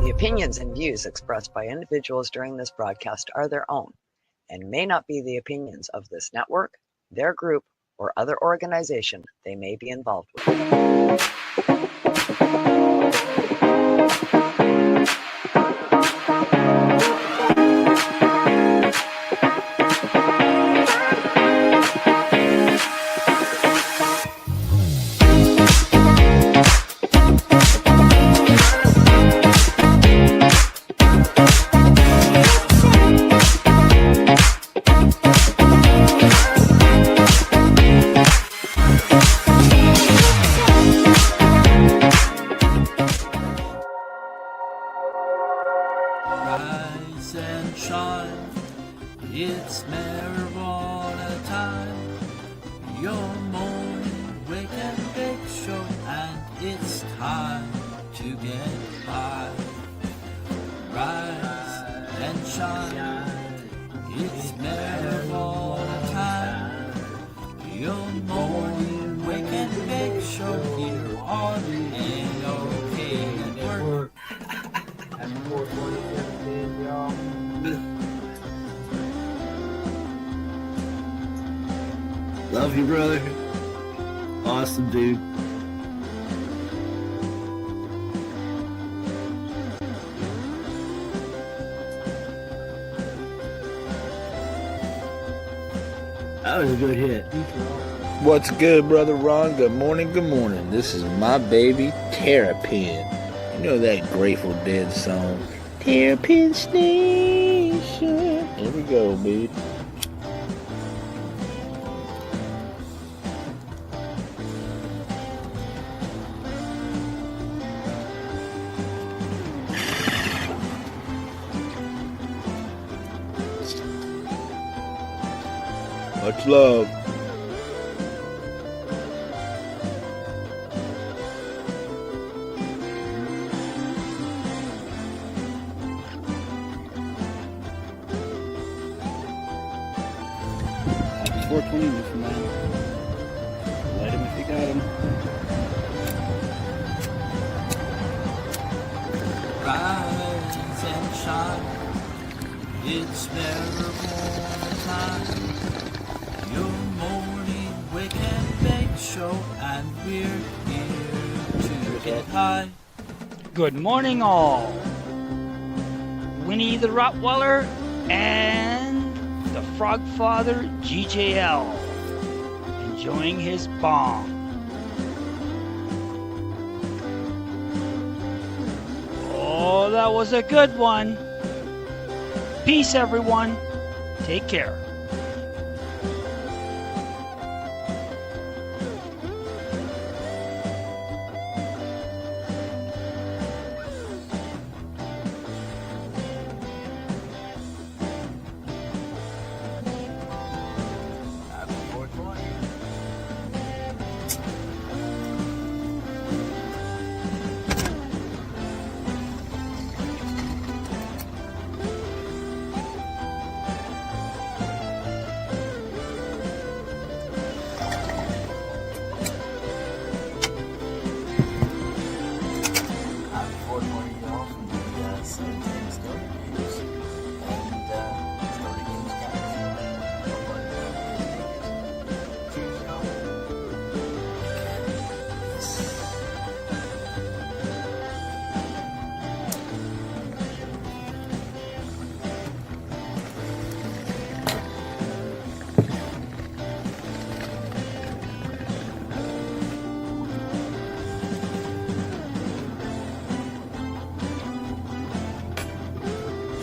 The opinions and views expressed by individuals during this broadcast are their own and may not be the opinions of this network, their group, or other organization they may be involved with. Rise and shine, it's marijuana time. Your morning wake and bake show, and it's time to get high. Rise and shine, it's marijuana time. Your morning wake and bake show here on NOK Network. Love you, brother. Awesome, dude. That was a good hit. What's good, Brother Ron? Good morning, good morning. This is my baby, Terrapin. You know that Grateful Dead song, Terrapin Station. Here we go, baby. Much love. Happy 420, Mr. Man. Light him if you got him. Rise and shine, it's marijuana time. Your morning wake and bake show, and we're here to get high. Good morning, all. Winnie the Rottweiler and the Frog Father GJL enjoying his bomb. Oh, that was a good one. Peace, everyone. Take care.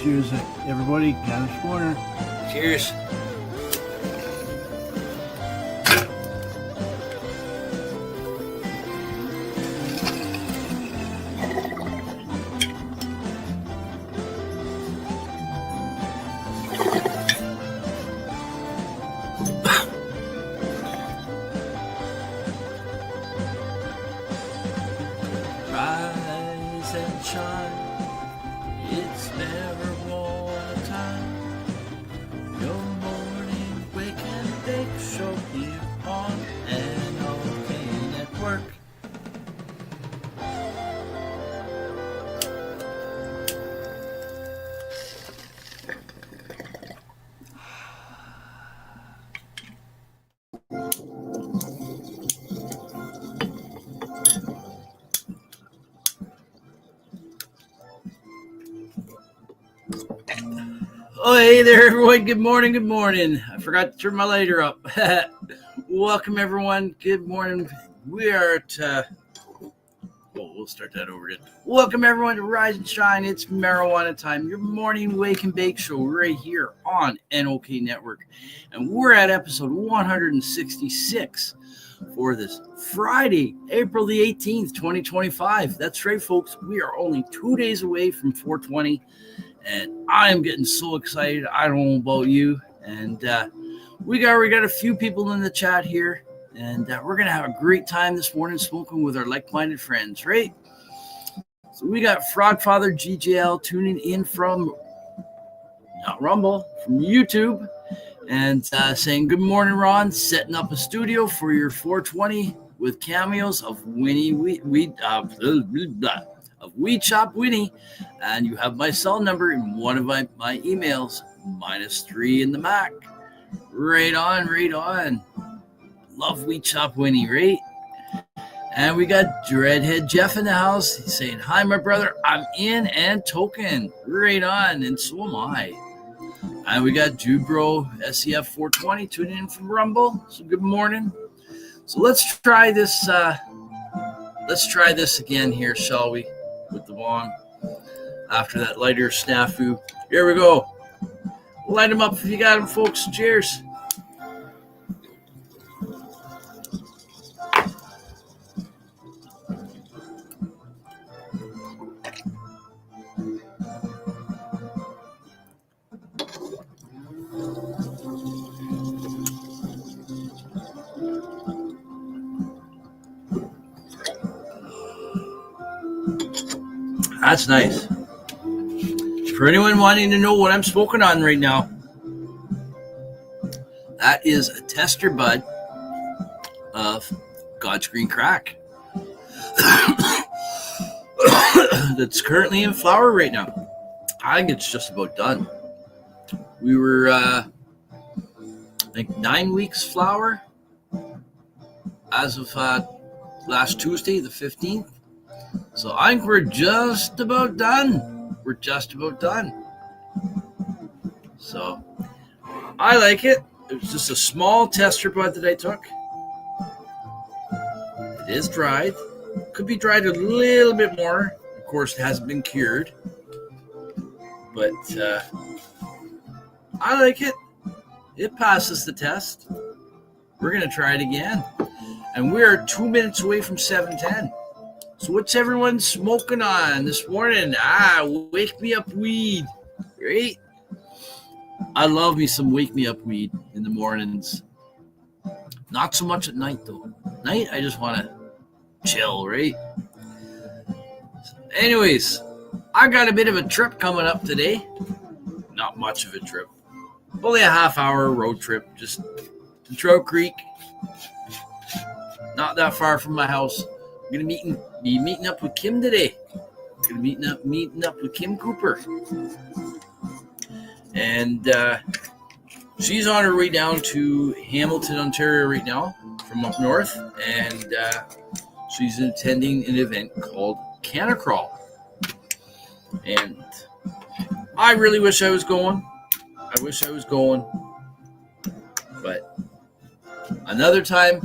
Cheers, everybody. Cannabis Corner. Cheers. Rise and shine, it's marijuana time. Your morning wake and bake show here on NOK Network. Oh, hey there, everyone. Good morning. Good morning. I forgot to turn my lighter up. Welcome, everyone. Good morning. We are at, we'll start that over again. Welcome, everyone, to Rise and Shine. It's Marijuana Time, your morning wake and bake show right here on NOK Network. And we're at episode 166 for this Friday, April the 18th, 2025. That's right, folks. We are only 2 days away from 420. And I am getting so excited. I don't know about you. And we got a few people in the chat here. And we're going to have a great time this morning smoking with our like-minded friends, right? So we got Frogfather GJL tuning in from Rumble, from YouTube. And saying, good morning, Ron. Setting up a studio for your 420 with cameos of Weed Shop Winnie, and you have my cell number in one of my emails, -3 in the Mac. Right on, right on. Love Weed Shop Winnie, right? And we got Dreadhead Jeff in the house. He's saying, hi, my brother. I'm in and token. Right on, and so am I. And we got Jubro SEF 420 tuning in from Rumble. So good morning. So let's try this. Let's try this again here, shall we? With the bong after that lighter snafu. Here we go. Light them up if you got them, folks. Cheers. That's nice. For anyone wanting to know what I'm smoking on right now, that is a tester bud of God's Green Crack that's currently in flower right now. I think it's just about done. We were, I think, 9 weeks flower as of last Tuesday, the 15th. So I think we're just about done. We're just about done. So I like it. It was just a small tester bud that I took. It is dried. Could be dried a little bit more. Of course, it hasn't been cured. But I like it. It passes the test. We're going to try it again. And we're 2 minutes away from 7:10. So what's everyone smoking on this morning? Wake me up weed, right? I love me some wake me up weed in the mornings. Not so much at night, though. Night, I just want to chill, right? Anyways, I got a bit of a trip coming up today. Not much of a trip. Only a half-hour road trip, just to Trout Creek. Not that far from my house. I'm going to be meeting up with Kim today. Going to be meeting up with Kim Cooper. And she's on her way down to Hamilton, Ontario right now from up north. And she's attending an event called Cannacrawl. And I really wish I was going. But another time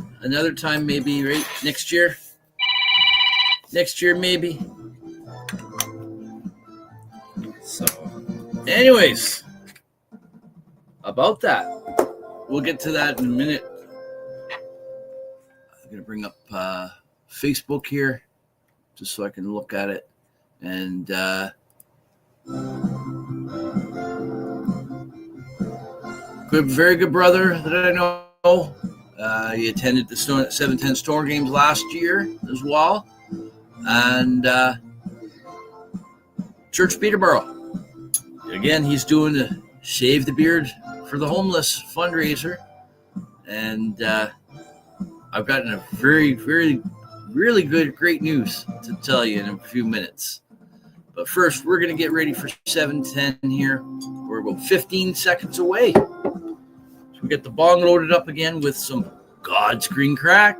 maybe, right? Next year, maybe. So, anyways, about that. We'll get to that in a minute. I'm going to bring up Facebook here just so I can look at it. And very good brother that I know. He attended the 710 Storm games last year as well. And Church Peterborough. Again, he's doing the Shave the Beard for the Homeless fundraiser. And I've gotten a very, very, really great news to tell you in a few minutes. But first, we're going to get ready for 7:10 here. We're about 15 seconds away. So we get the bong loaded up again with some God's Green Crack.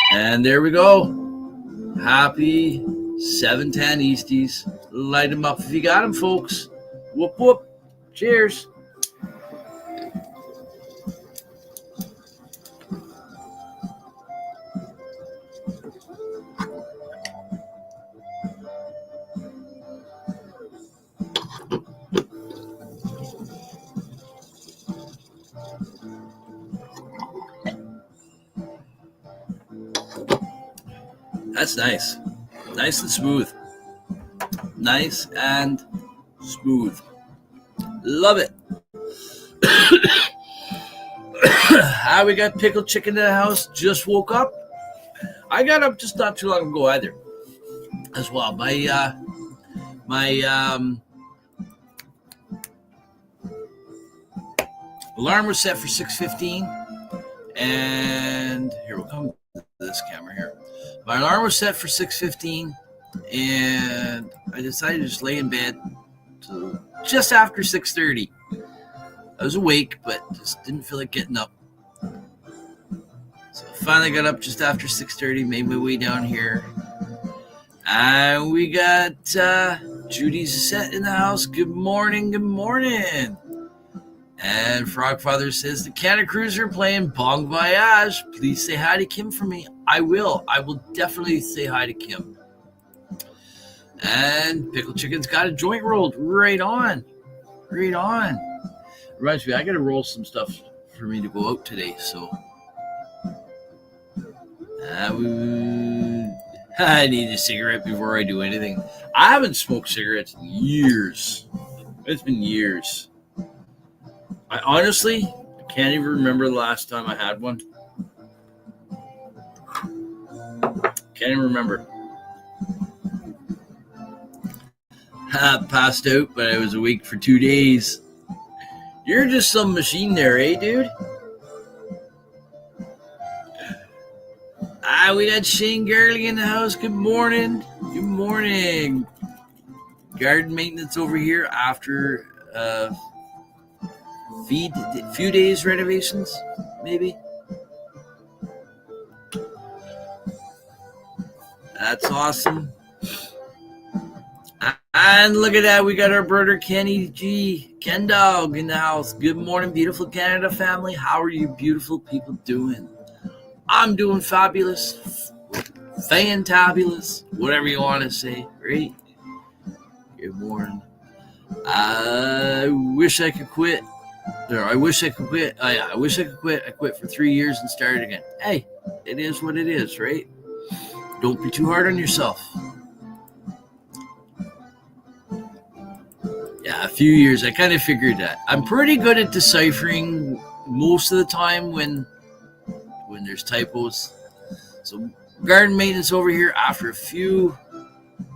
And there we go. Happy 710 Easties. Light them up if you got them, folks. Whoop, whoop. Cheers. That's nice. Nice and smooth. Nice and smooth. Love it. We got pickled chicken in the house. Just woke up. I got up just not too long ago either. As well. My alarm was set for 6:15. And here we'll come to this camera here. My alarm was set for 6:15, and I decided to just lay in bed till just after 6:30. I was awake, but just didn't feel like getting up. So I finally got up just after 6:30, made my way down here. And we got Judy's set in the house. Good morning, good morning. And Frogfather says, the Canada Cruiser playing Bon Voyage. Please say hi to Kim for me. I will. I will definitely say hi to Kim. And Pickle Chicken's got a joint rolled. Right on. Right on. Reminds me, I got to roll some stuff for me to go out today. So I need a cigarette before I do anything. I haven't smoked cigarettes in years. It's been years. I honestly can't even remember the last time I had one. Can't even remember. I passed out, but I was awake for 2 days. You're just some machine there, eh, dude? We got Shane Gurley in the house. Good morning. Good morning. Garden maintenance over here after few days renovations, maybe. That's awesome. And look at that, we got our brother Kenny G, Ken Dog in the house. Good morning, beautiful Canada family. How are you beautiful people doing? I'm doing fabulous, fantabulous, whatever you want to say, right? Good morning. I wish I could quit. I wish I could quit. I wish I could quit. I quit for 3 years and started again. Hey, it is what it is, right? Don't be too hard on yourself. Yeah, a few years. I kind of figured that. I'm pretty good at deciphering most of the time when there's typos. So garden maintenance over here after a few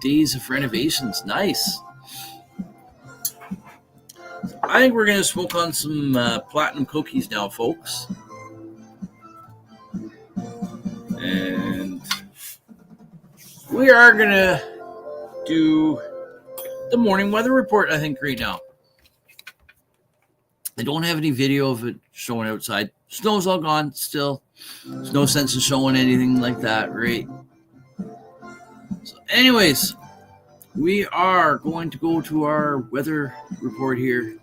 days of renovations. Nice. I think we're going to smoke on some platinum cookies now, folks. And we are going to do the morning weather report, I think, right now. I don't have any video of it showing outside. Snow's all gone still. There's no sense in showing anything like that, right? So anyways, we are going to go to our weather report here,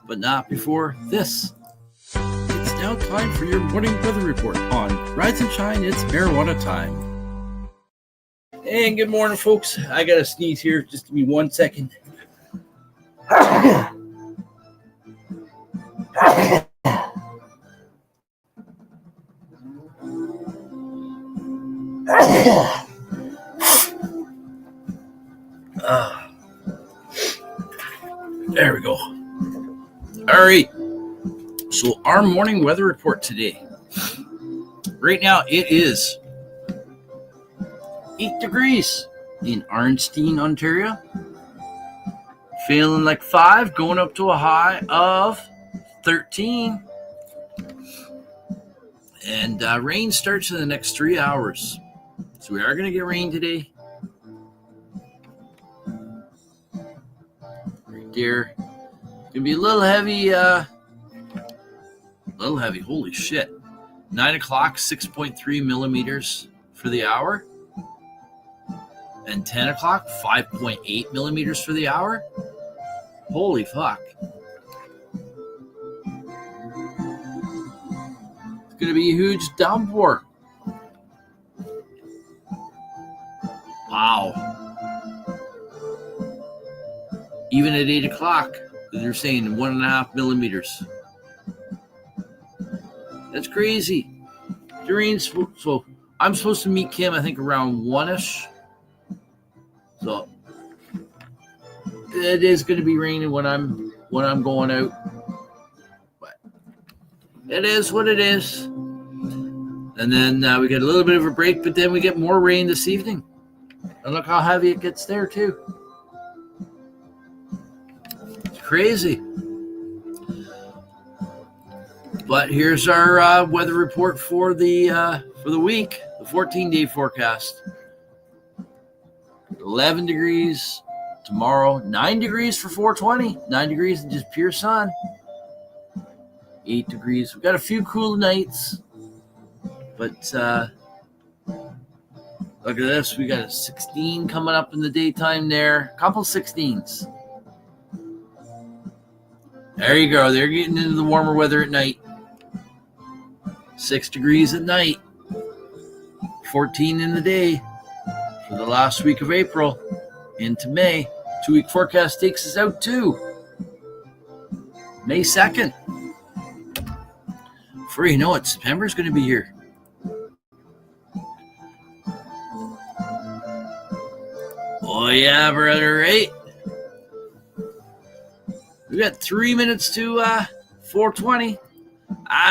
but not before this. It's now time for your morning weather report on Rise and Shine. It's marijuana time. And good morning, folks. I got to sneeze here. Just give me 1 second. There we go. All right. So our morning weather report today. Right now it is 8 degrees in Arnstein, Ontario. Feeling like 5, going up to a high of 13. And rain starts in the next 3 hours. So we are going to get rain today. Right there. It's going to be a little heavy. Holy shit. 9 o'clock, 6.3 millimeters for the hour. And 10 o'clock, 5.8 millimeters for the hour. Holy fuck. It's going to be a huge downpour. Wow. Even at 8 o'clock, they're saying 1.5 millimeters. That's crazy. The rain's so I'm supposed to meet Kim, I think, around 1-ish. So it is going to be raining when I'm going out. But it is what it is. And then we get a little bit of a break, but then we get more rain this evening. And look how heavy it gets there too. It's crazy. But here's our weather report for the week, the 14-day forecast. 11 degrees tomorrow, 9 degrees for 420, 9 degrees and just pure sun. 8 degrees. We've got a few cool nights, but look at this. We got a 16 coming up in the daytime there. A couple 16s. There you go. They're getting into the warmer weather at night. 6 degrees at night. 14 in the day for the last week of April into May. 2-week forecast takes us out to May 2nd. Before you know it, September's going to be here. Oh yeah, brother, right? We got 3 minutes to 420.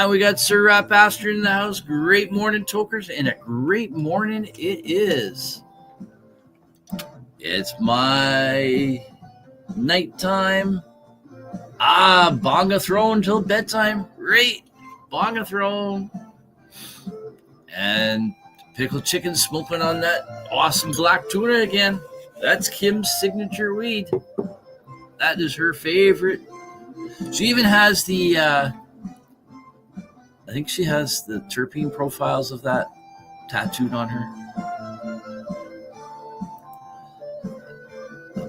We got Sir Pastor in the house. Great morning, tokers, and a great morning it is. It's my nighttime. Bonga throne till bedtime. Great. Bonga throne. And pickled chicken smoking on that awesome black tuna again. That's Kim's signature weed. That is her favorite. She even has the, I think she has the terpene profiles of that tattooed on her.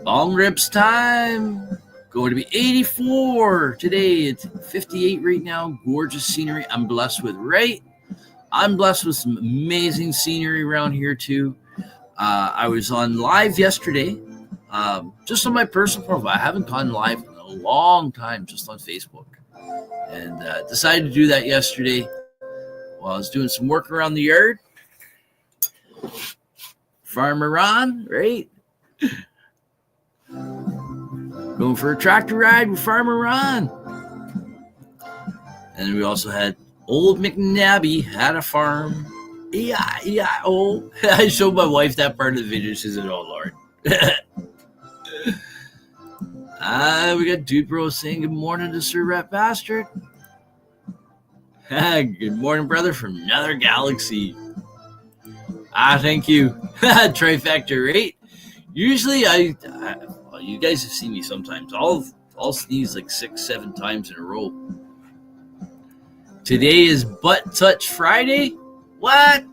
Bong rips time. Going to be 84 today. It's 58 right now. Gorgeous scenery. I'm blessed with, right? I'm blessed with some amazing scenery around here too. I was on live yesterday, just on my personal profile. I haven't gone live in a long time, just on Facebook. And decided to do that yesterday while I was doing some work around the yard. Farmer Ron, right? Going for a tractor ride with Farmer Ron. And we also had old McNabb had a farm. E-I-E-I-O. I showed my wife that part of the video. She said, oh, Lord. We got Dude Bro saying good morning to Sir Rat Bastard. Good morning, brother, from another galaxy. Thank you. Trifecta, right? Usually well, you guys have seen me sometimes. I'll sneeze like 6-7 times in a row. Today is Butt Touch Friday. What?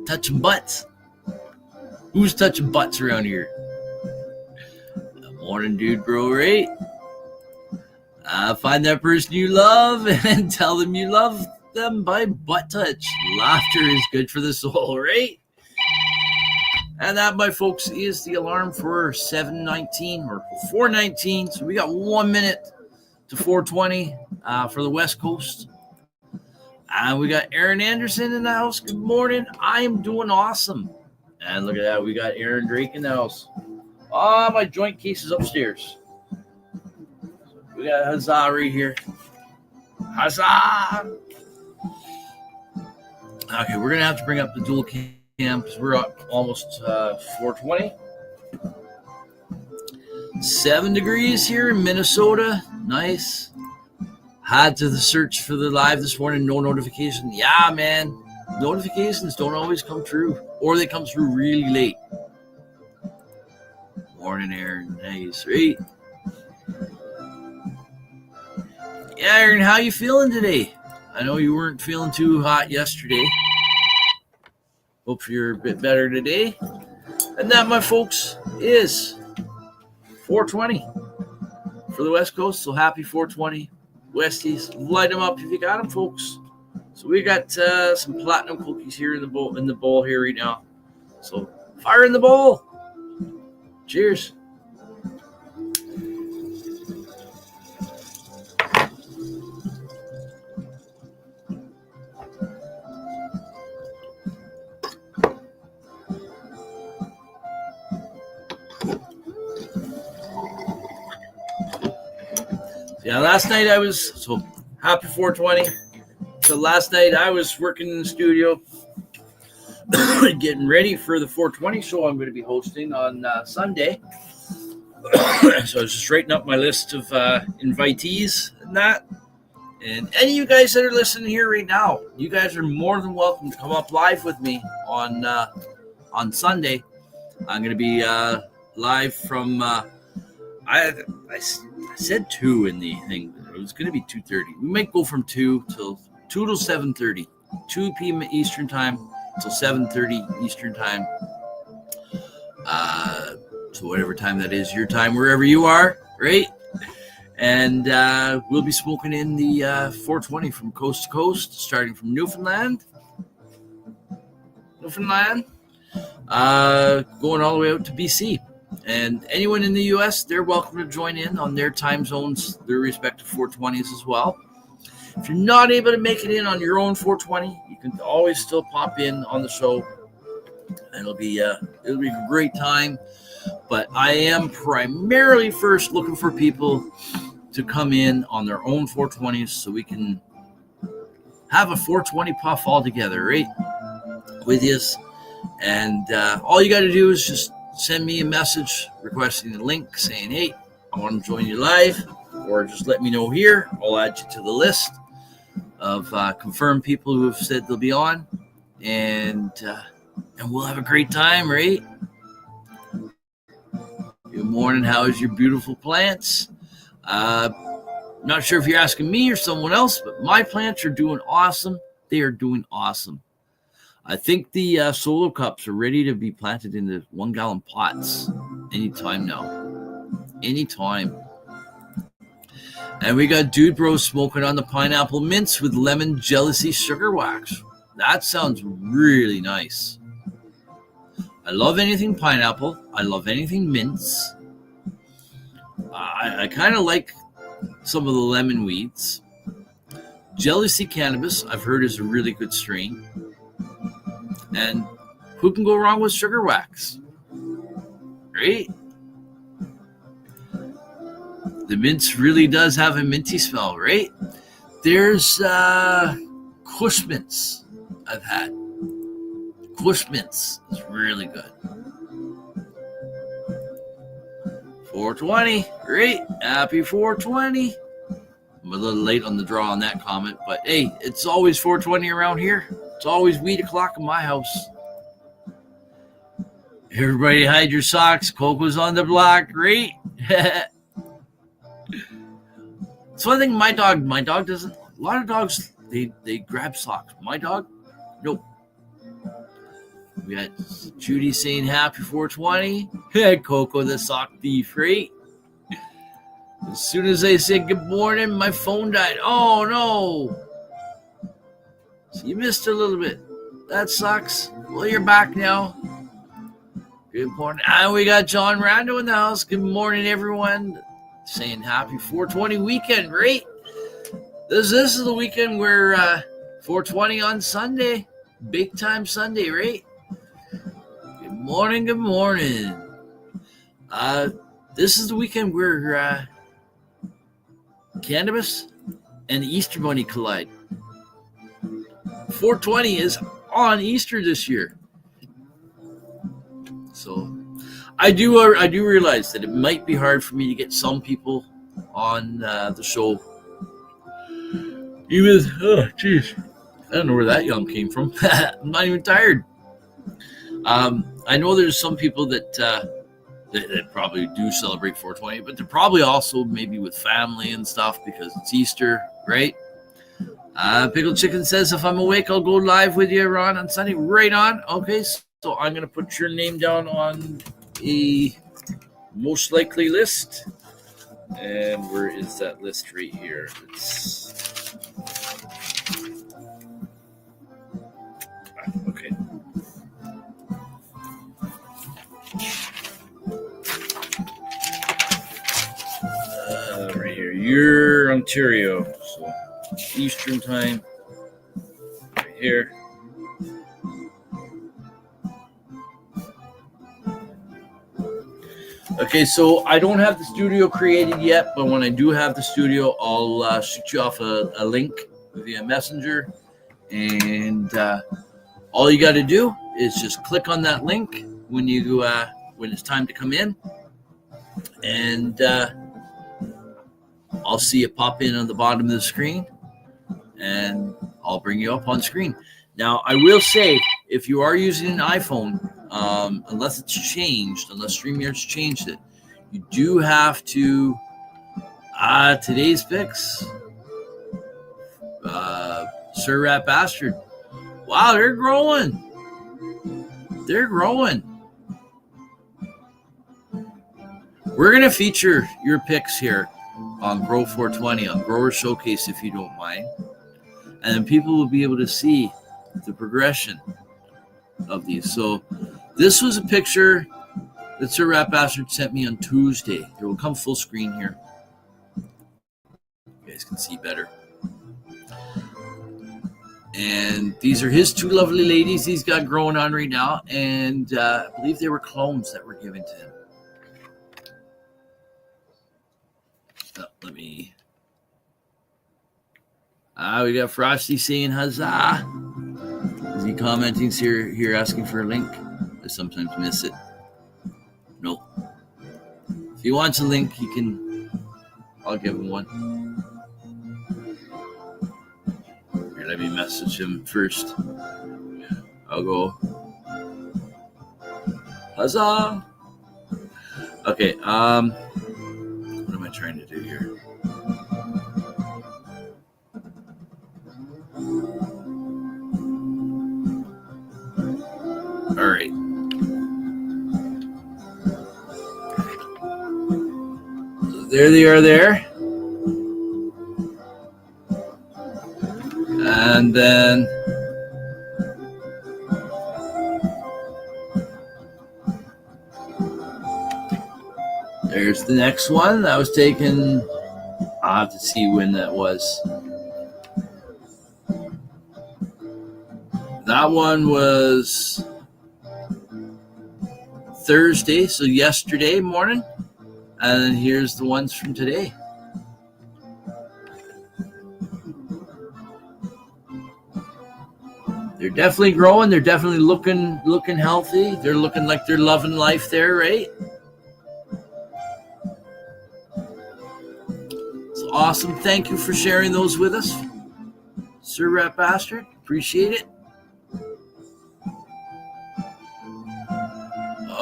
Touching butts. Who's touching butts around here? Good morning, Dude Bro, right? Find that person you love and tell them you love them by butt touch. Laughter is good for the soul, right? And that, my folks, is the alarm for 7:19 or 4:19. So we got 1 minute to 4:20 for the West Coast. And we got Aaron Anderson in the house. Good morning. I am doing awesome. And look at that. We got Aaron Drake in the house. My joint case is upstairs. We got Huzzah right here. Huzzah! Okay, we're going to have to bring up the dual cam because we're up almost 420. 7 degrees here in Minnesota. Nice. Had to the search for the live this morning. No notification. Yeah, man. Notifications don't always come through. Or they come through really late. Morning, Aaron. Nice, right? Yeah, Aaron, how you feeling today? I know you weren't feeling too hot yesterday. Hope you're a bit better today. And that, my folks, is 420 for the West Coast. So happy 420, Westies. Light them up if you got them, folks. So we got some platinum cookies here in the bowl here right now. So fire in the bowl. Cheers. Yeah, last night I was, so happy 420. So last night I was working in the studio, getting ready for the 420 show I'm going to be hosting on Sunday. So I was just writing up my list of invitees and that. And any of you guys that are listening here right now, you guys are more than welcome to come up live with me on Sunday. I'm going to be live from, I said 2 in the thing. It was going to be 2:30. We might go from 2 till 7:30. 2 p.m. Eastern time till 7:30 Eastern time. So whatever time that is, your time, wherever you are, right? And we'll be smoking in the 420 from coast to coast, starting from Newfoundland, going all the way out to BC. And anyone in the U.S., they're welcome to join in on their time zones, their respective 420s as well. If you're not able to make it in on your own 420, you can always still pop in on the show. And it'll be a great time. But I am primarily first looking for people to come in on their own 420s so we can have a 420 puff all together, right? With you. And all you got to do is just send me a message requesting the link saying, hey, I want to join you live, or just let me know here. I'll add you to the list of confirmed people who have said they'll be on, and we'll have a great time, right? Good morning. How is your beautiful plants? Not sure if you're asking me or someone else, but my plants are doing awesome. They are doing awesome. I think the solo cups are ready to be planted in the 1-gallon pots anytime now. Anytime. And we got Dude Bro smoking on the pineapple mints with lemon jealousy sugar wax. That sounds really nice. I love anything pineapple. I love anything mints. I kind of like some of the lemon weeds. Jealousy cannabis, I've heard, is a really good strain. And who can go wrong with sugar wax? Right? The mints really does have a minty smell, right? There's Kush mints I've had. Kush mints is really good. 420, right? Happy 420. I'm a little late on the draw on that comment, but hey, it's always 420 around here. It's always weed o'clock in my house. Everybody hide your socks. Coco's on the block, right? It's one thing my dog doesn't. A lot of dogs, they grab socks. My dog, nope. We got Judy saying happy 420. Coco the sock thief, right? As soon as I said good morning, my phone died. Oh no. So you missed a little bit. That sucks. Well, you're back now. Good morning. And we got John Rando in the house. Good morning, everyone. Saying happy 420 weekend, right? This is the weekend where 420 on Sunday. Big time Sunday, right? Good morning, good morning. This is the weekend where cannabis and the Easter Bunny collide. 420 is on Easter this year. So I do realize that it might be hard for me to get some people on the show. Even, oh, jeez. I don't know where that yawn came from. I'm not even tired. I know there's some people that probably do celebrate 420, but they're probably also maybe with family and stuff because it's Easter, right? Pickled Chicken says, if I'm awake, I'll go live with you, Ron, on Sunday. Right on. Okay, so I'm going to put your name down on a most likely list. And where is that list right here? Okay. Right here. You're Ontario, so Eastern time. Right here. Okay, so I don't have the studio created yet, but when I do have the studio, I'll shoot you off a link via Messenger. And all you got to do is just click on that link when it's time to come in. And I'll see it pop in on the bottom of the screen. And I'll bring you up on screen. Now, I will say, if you are using an iPhone, unless it's changed, unless StreamYard's changed it, you do have to, today's picks, Sir Rat Bastard. Wow, they're growing. They're growing. We're going to feature your picks here on Grow 420, on Grower Showcase, if you don't mind. And then people will be able to see the progression of these. So this was a picture that Sir Rat Bastard sent me on Tuesday. It will come full screen here. You guys can see better. And these are his two lovely ladies he's got growing on right now. And I believe they were clones that were given to him. Let me... we got Frosty saying huzzah. Is he commenting here asking for a link? I sometimes miss it. Nope. If he wants a link, I'll give him one. Here, let me message him first. I'll go. Huzzah! Okay, what am I trying to do here? All right. So there they are there. And then there's the next one. That was taken, I'll have to see when that was. That one was Thursday, so yesterday morning. And then here's the ones from today. They're definitely growing. They're definitely looking healthy. They're looking like they're loving life there, right? It's awesome. Thank you for sharing those with us, Sir Rat Bastard. Appreciate it.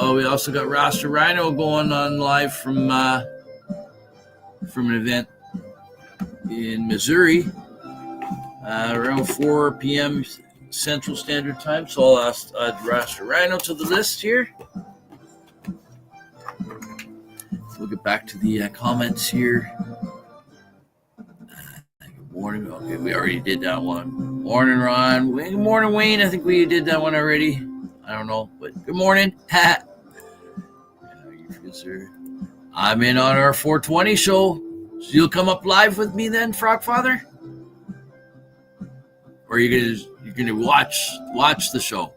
Oh, we also got Rasta Rhino going on live from an event in Missouri around 4 p.m. Central Standard Time. So I'll add Rasta Rhino to the list here. We'll get back to the comments here. Good morning. Okay, we already did that one. Morning, Ron. Good morning, Wayne. I think we did that one already. I don't know, but good morning. I'm in on our 420 show. So you'll come up live with me then, Frogfather? Or you're gonna watch the show?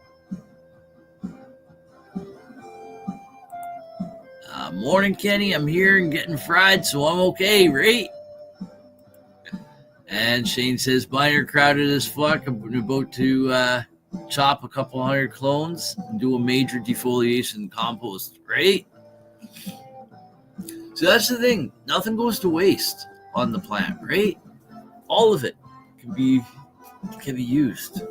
Morning, Kenny. I'm here and getting fried, so I'm okay, right? And Shane says, mine are crowded as fuck. I'm about to chop a couple hundred clones and do a major defoliation compost, right? So that's the thing. Nothing goes to waste on the plant, right? All of it can be used.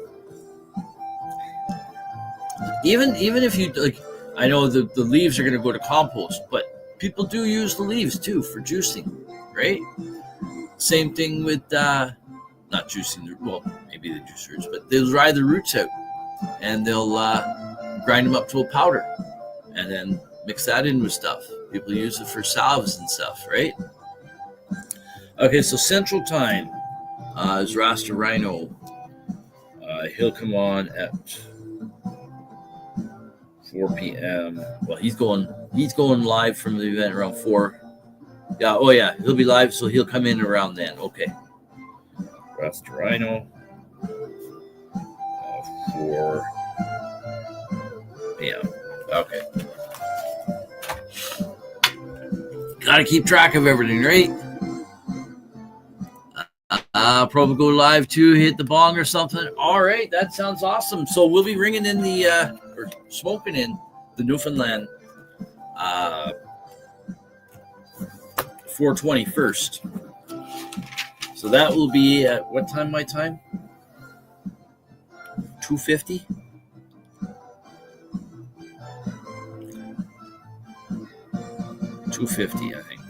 Even if you like, I know the leaves are going to go to compost, but people do use the leaves too for juicing, right? Same thing with not juicing, well, maybe they juice roots, but they'll dry the roots out and they'll grind them up to a powder and then mix that in with stuff. People use it for salves and stuff, right? Okay, so Central Time is Rasta Rhino. He'll come on at 4 p.m. Well, he's going live from the event around 4. Yeah, oh yeah, he'll be live, so he'll come in around then. Okay. Rasta Rhino, 4 p.m. Okay. Gotta keep track of everything, right? Probably go live too, hit the bong or something. All right, that sounds awesome. So we'll be ringing in or smoking in the Newfoundland 420 first. So that will be at what time, my time? 2:50? 2:50, I think.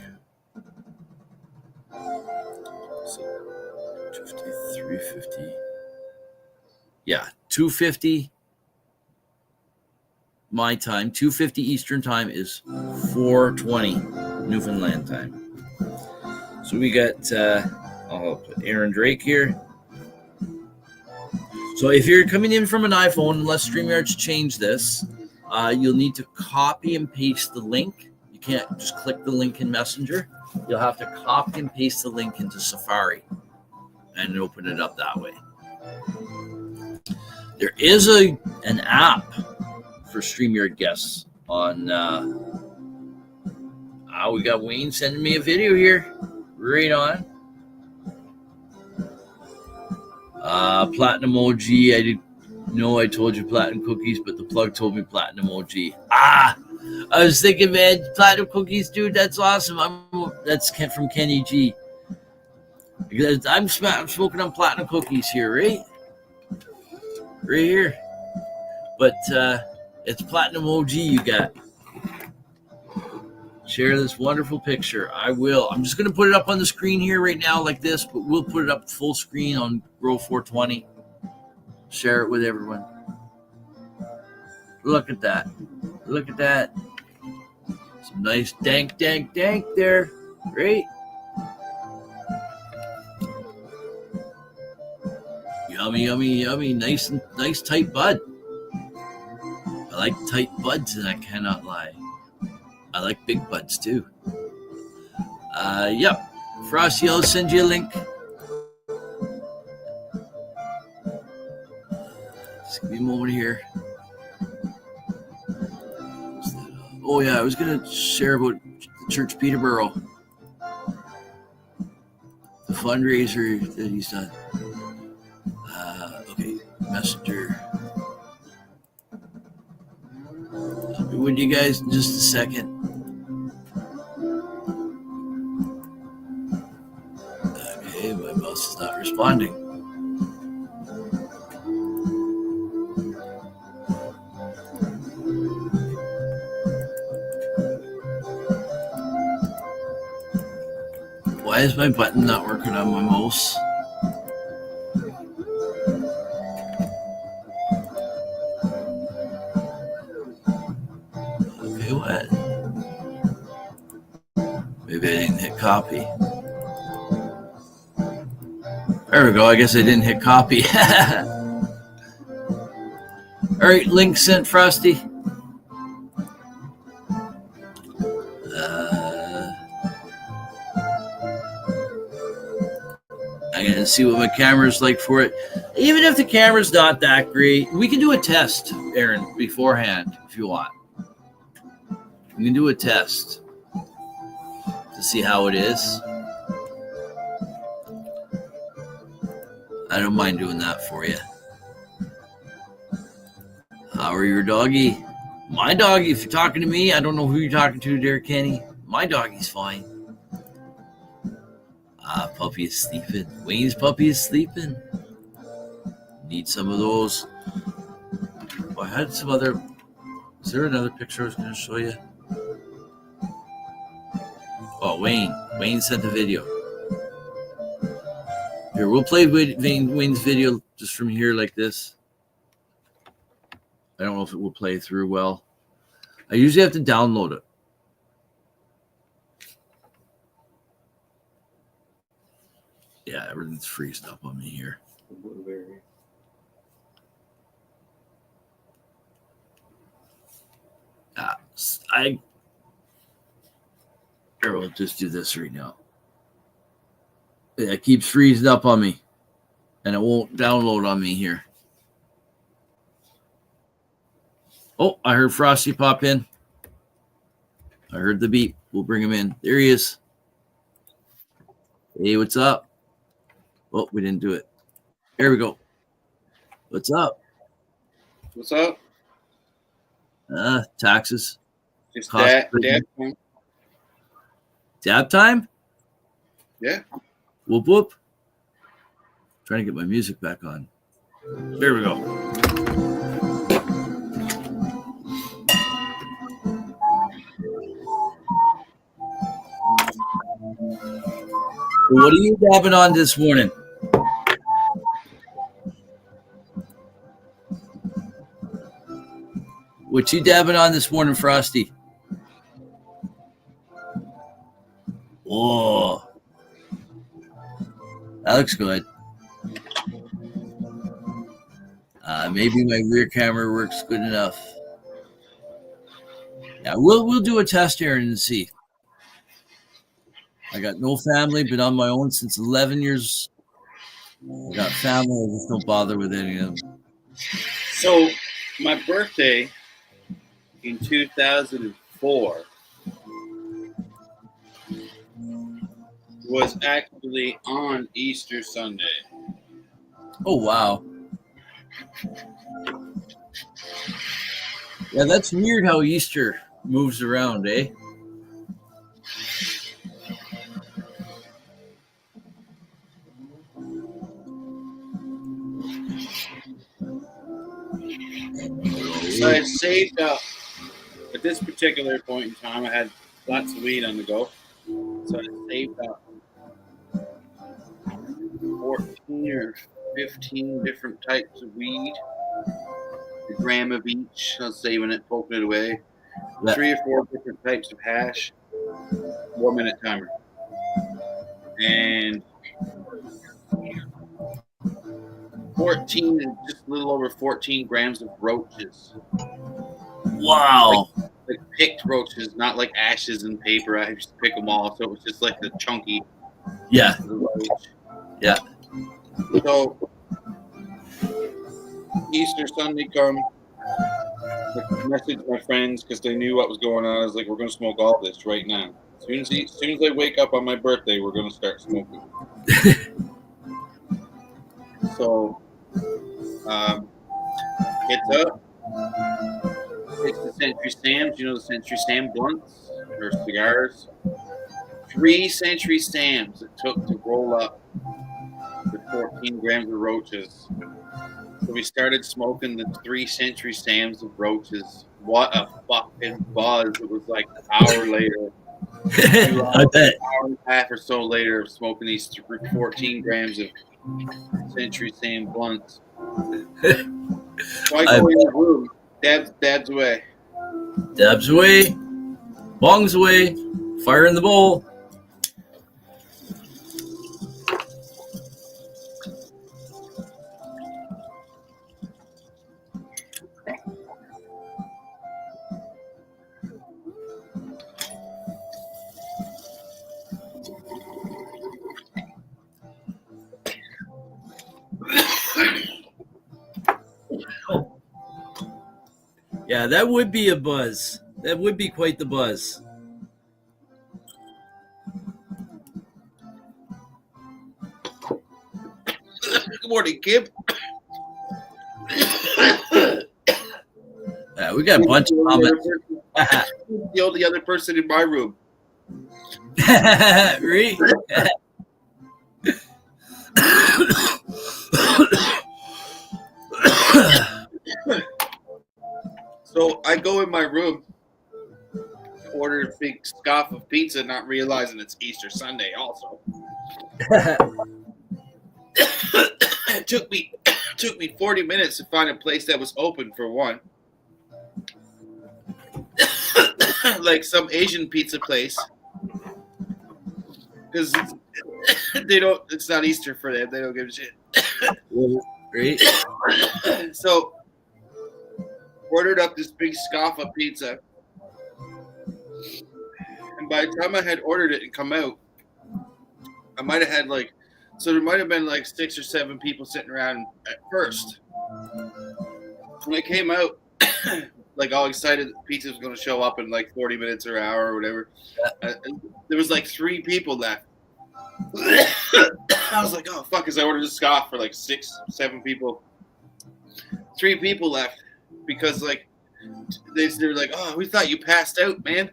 So 2:50, 3:50. Yeah, 2:50 my time. 2:50 Eastern time is 4:20 Newfoundland time. So we got I'll put Aaron Drake here. So if you're coming in from an iPhone, unless StreamYard's changed this, you'll need to copy and paste the link. You can't just click the link in Messenger. You'll have to copy and paste the link into Safari and open it up that way. There is an app for StreamYard guests on. We got Wayne sending me a video here. Right on. Platinum OG. I didn't know I told you Platinum Cookies, but the plug told me Platinum OG. I was thinking, man, Platinum Cookies, dude, that's awesome. That's from Kenny G. Because I'm smoking on Platinum Cookies here, right? Right here. But it's Platinum OG you got. Share this wonderful picture. I will. I'm just going to put it up on the screen here right now like this, but we'll put it up full screen on Grow 420. Share it with everyone. Look at that. Look at that. Some nice dank there. Great. Yummy. Nice tight bud. I like tight buds, and I cannot lie. I like big buds too. Yep. Frosty, I'll send you a link. Just give me a moment here. Oh yeah, I was gonna share about the Church Peterborough, the fundraiser that he's done. Okay, Messenger. I'll be with you guys in just a second. Okay, my mouse is not responding. Why is my button not working on my mouse? Okay, what? Maybe I didn't hit copy. There we go. I guess I didn't hit copy. All right, link sent, Frosty. I'm going to see what my camera's like for it. Even if the camera's not that great, we can do a test, Aaron, beforehand, if you want. We can do a test to see how it is. I don't mind doing that for you. How are your doggy? My doggy, if you're talking to me, I don't know who you're talking to there, Kenny. My doggy's fine. Puppy is sleeping. Wayne's puppy is sleeping. Need some of those. Oh, I had some other. Is there another picture I was going to show you? Oh, Wayne. Wayne sent a video. Here, we'll play Wayne's video just from here like this. I don't know if it will play through well. I usually have to download it. Yeah, everything's freezing up on me here. Here, we'll just do this right now. It keeps freezing up on me, and it won't download on me here. Oh, I heard Frosty pop in. I heard the beep. We'll bring him in. There he is. Hey, what's up? Oh, we didn't do it. Here we go. What's up? What's up? Taxes. It's Cost dad. Dab time? Yeah. Whoop whoop. Trying to get my music back on. There we go. What are you dabbing on this morning? What you dabbing on this morning, Frosty? Whoa. That looks good. Maybe my rear camera works good enough. Yeah, we'll do a test here and see. I got no family, been on my own since 11 years. I got family, I just don't bother with any of them. So, my birthday in 2004 was actually on Easter Sunday. Oh, wow. Yeah, that's weird how Easter moves around, eh? So I saved up, at this particular point in time, I had lots of weed on the go. So I saved up 14 or 15 different types of weed. A gram of each. I was saving it, poking it away. 3 or 4 different types of hash. 1 minute timer. And 14, just a little over 14 grams of roaches. Wow. Like picked roaches, not like ashes and paper. I just pick them all, so it was just like the chunky. Yeah. Roach. Yeah. So Easter Sunday come, I messaged my friends because they knew what was going on. I was like, we're going to smoke all this right now. As soon as I wake up on my birthday, we're going to start smoking. So it's up. It's the Century Sams. You know the Century Sam blunts or cigars? 3 Century Sams it took to roll up the 14 grams of roaches. So we started smoking the 3 Century Sams of roaches. What a fucking buzz. It was like an hour later. 2 hours, I bet. an hour and a half or so later of smoking these 14 grams of Century Sam blunts. So I go in the room. Dad's away. Dabs away. Bongs away. Fire in the bowl. Yeah, that would be a buzz. That would be quite the buzz. Good morning, Kip. Yeah, we got a bunch of comments. The only other person in my room. Right? So I go in my room, order a big scoff of pizza, not realizing it's Easter Sunday also. It took me 40 minutes to find a place that was open for one. Like some Asian pizza place. Because it's not Easter for them. They don't give a shit. Right? So, ordered up this big scoff of pizza. And by the time I had ordered it and come out, I might have had there might have been 6 or 7 people sitting around at first. When I came out, all excited that the pizza was going to show up in 40 minutes or an hour or whatever. There was 3 people left. I was like, oh, fuck, because I ordered a scoff for 6, 7 people. 3 people left because they were like, oh, we thought you passed out, man.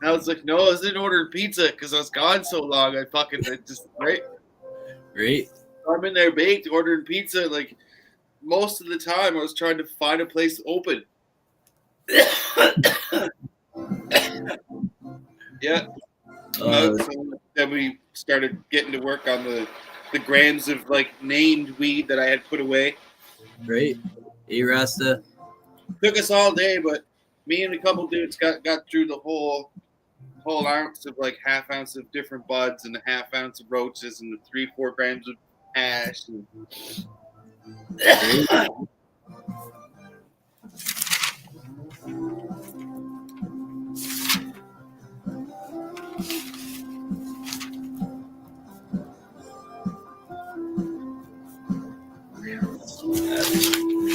And I was like, no, I was in ordering pizza because I was gone so long. I just, right? Right. I'm in there baked, ordering pizza. Most of the time I was trying to find a place open. Yeah. Then we started getting to work on the grams of named weed that I had put away. Right. Hey, Rasta. Took us all day, but me and a couple dudes got through the whole ounce of half ounce of different buds and a half ounce of roaches and the 3-4 grams of hash. And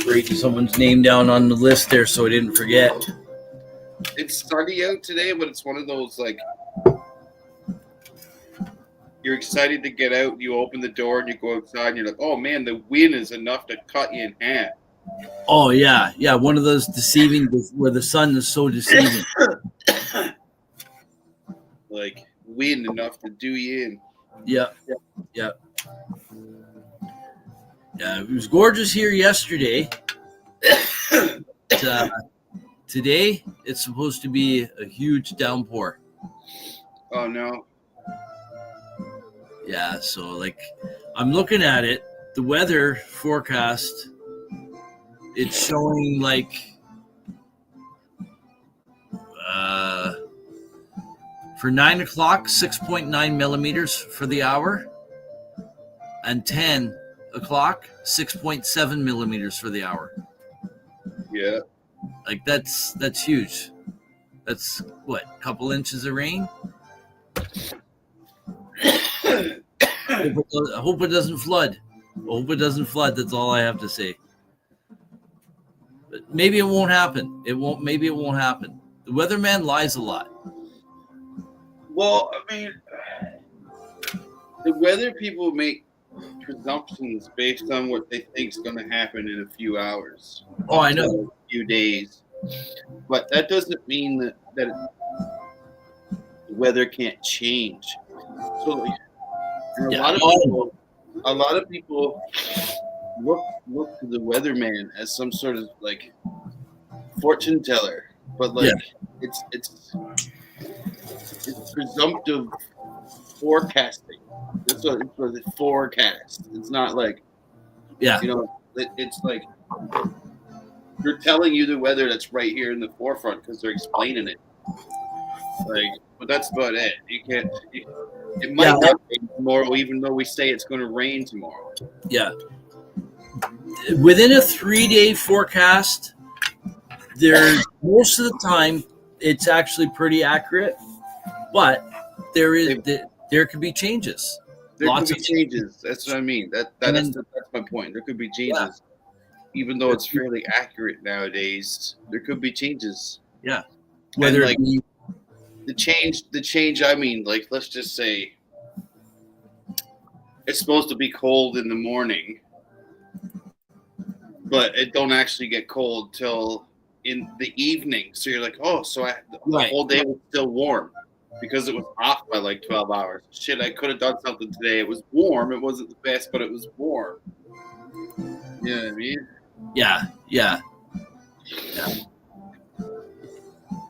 Writing someone's name down on the list there so I didn't forget. it's sunny out today, but it's one of those you're excited to get out. You open the door and you go outside and you're like, oh man, the wind is enough to cut you in half. Oh yeah, yeah. One of those deceiving where the sun is so deceiving. Wind enough to do you in. Yeah. Yeah, it was gorgeous here yesterday. Today it's supposed to be a huge downpour. Oh no. Yeah, so I'm looking at it, the weather forecast, it's showing for 9 o'clock, 6.9 millimeters for the hour, and 10 o'clock, 6.7 millimeters for the hour. Yeah. That's huge. That's what, a couple inches of rain? I hope it doesn't flood. That's all I have to say. But maybe it won't happen. Maybe it won't happen. The weatherman lies a lot. Well, I mean, the weather people make presumptions based on what they think is going to happen in a few hours. Oh, I know. A few days. But that doesn't mean that the weather can't change. So a lot of people look to the weatherman as some sort of fortune teller, but it's presumptive forecasting. That's what it's forecast. It's not it's they're telling you the weather that's right here in the forefront because they're explaining it. But that's about it. You can't. It might not rain tomorrow, even though we say it's going to rain tomorrow. Yeah. Within a 3-day forecast, most of the time it's actually pretty accurate, but there could be changes. There could be changes. That's what I mean. That's my point. There could be changes. Yeah. Even though it's fairly accurate nowadays, there could be changes. Yeah. Whether the change. I mean, let's just say it's supposed to be cold in the morning, but it don't actually get cold till in the evening. So you're like, oh, so the whole day was still warm because it was off by 12 hours. Shit, I could have done something today. It was warm. It wasn't the best, but it was warm. You know what I mean? Yeah.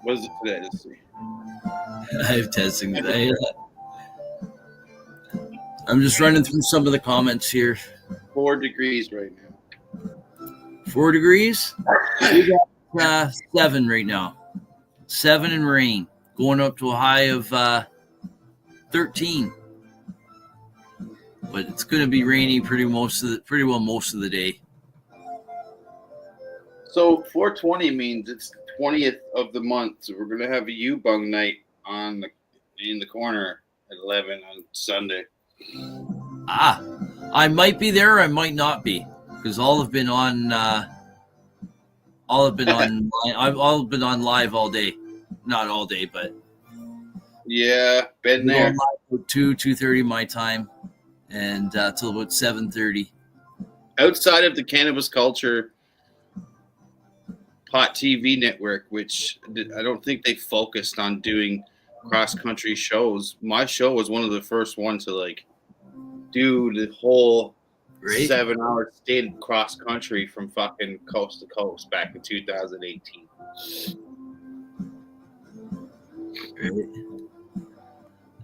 What is it today? Let's see. I have testing today. I'm just running through some of the comments here. 4 degrees right now. 4 degrees? We got 7 right now. 7 and rain, going up to a high of 13. But it's going to be rainy pretty well most of the day. So 420 means it's the 20th of the month. So we're gonna have a U-Bung night in the corner at 11 on Sunday. I might be there. I might not be, because all have been on. All have been on. I've all been on live all day. Not all day, but yeah, been there. 2:30 my time, and till about 7:30. Outside of the Cannabis Culture Pot TV network, which I don't think they focused on doing cross-country shows. My show was one of the first ones to like do the whole 7-hour stint cross-country from fucking coast to coast back in 2018.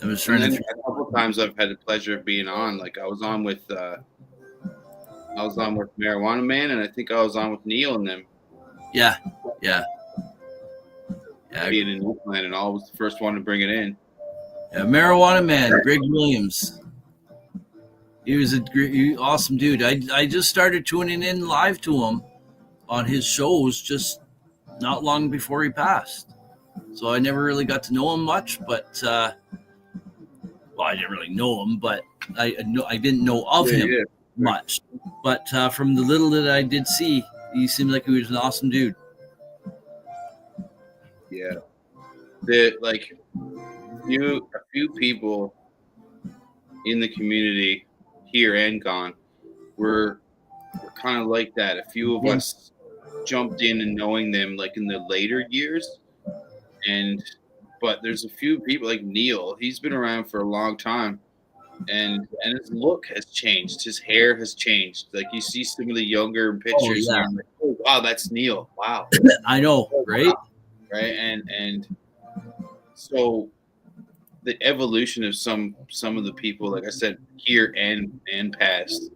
I was trying a couple of times I've had the pleasure of being on. Like I was on with Marijuana Man, and I think I was on with Neil and them. Yeah. Being in Oakland and all, was the first one to bring it in. Yeah, Marijuana Man, Greg Williams. He was awesome dude. I just started tuning in live to him on his shows just not long before he passed. So I never really got to know him much, but I didn't really know him, but I didn't know of him much. But from the little that I did see, he seemed like he was an awesome dude. Yeah. A few people in the community here and gone were kind of like that. A few of us jumped in and knowing them like in the later years. But there's a few people like Neil, he's been around for a long time. And his look has changed. His hair has changed. Like you see some of the younger pictures, and you're like, oh wow, that's Neil. Wow. I know, right? Wow. Right. And so the evolution of some of the people, like I said, here and past,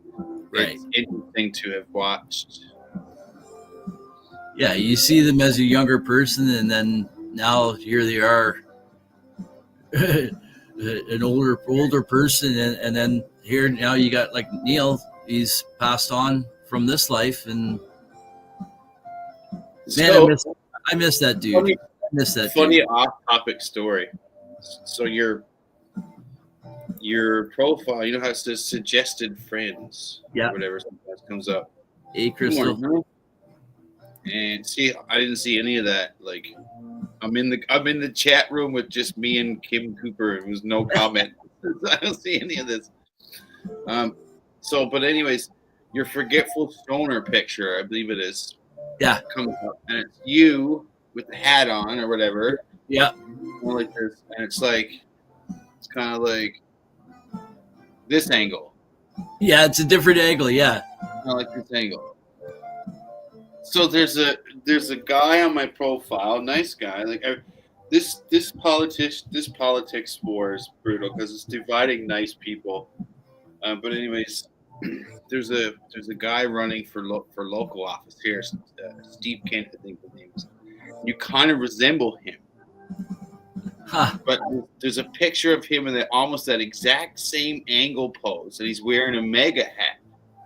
right. It's interesting to have watched. Yeah, you see them as a younger person, and then now here they are. An older person, and then here now you got like Neil. He's passed on from this life, and man, I miss that dude. Funny off-topic story. So your profile, you know how it says suggested friends, or whatever sometimes comes up. Hey, Crystal. And see, I didn't see any of that. Like, I'm in the chat room with just me and Kim Cooper, and there's no comment. I don't see any of this. But anyways, your forgetful stoner picture, I believe it is. Yeah. Comes up, and it's you with the hat on or whatever. Yeah. Like this, and it's kind of like this angle. Yeah, it's a different angle. Yeah. I like this angle. So there's a guy on my profile, nice guy. Like this politics war is brutal because it's dividing nice people. But anyways, there's a guy running for local office here, Steve Kent, I think his name is. You kind of resemble him. Huh. But there's a picture of him in almost that exact same angle pose, and he's wearing a mega hat.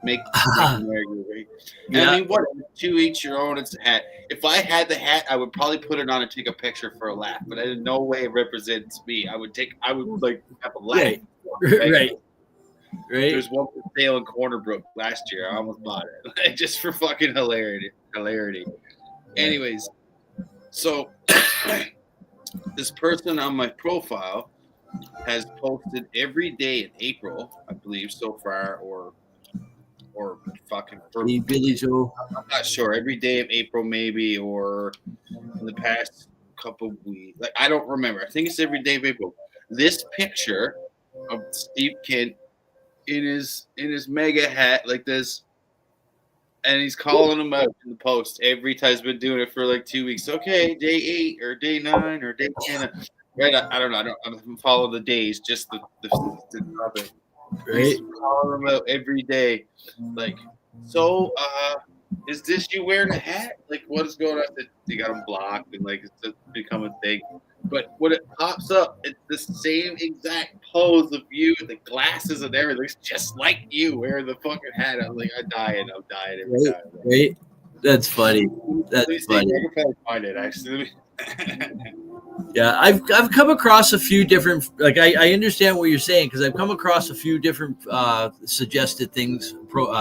Make America great. Yeah. I mean, what? To each your own. It's a hat. If I had the hat, I would probably put it on and take a picture for a laugh. But in no way it represents me. I would like have a laugh. Right. There's one for sale in Cornerbrook last year. I almost bought it just for fucking hilarity. Anyways, so this person on my profile has posted every day in April, I believe, so far, or fucking Billy Joe. I'm not sure. Every day of April, maybe, or in the past couple of weeks. Like I don't remember. I think it's every day of April. This picture of Steve Kent in his mega hat like this, and he's calling him out in the post every time. He's been doing it for like 2 weeks. Okay, day 8 or day 9 or day 10. Right? I don't know. I don't follow the days. Just the topic. Right? Call them out every day. Like, so, is this you wearing a hat? Like, what is going on? You got them blocked and like it's just become a thing. But when it pops up, it's the same exact pose of you, the glasses and everything. It's just like you wearing the fucking hat. I'm like, I'm dying every Right? time. Right? That's funny. Let me That's see. I funny. can probably find it actually. Yeah, I've come across a few different, like I understand what you're saying, because I've come across a few different suggested things,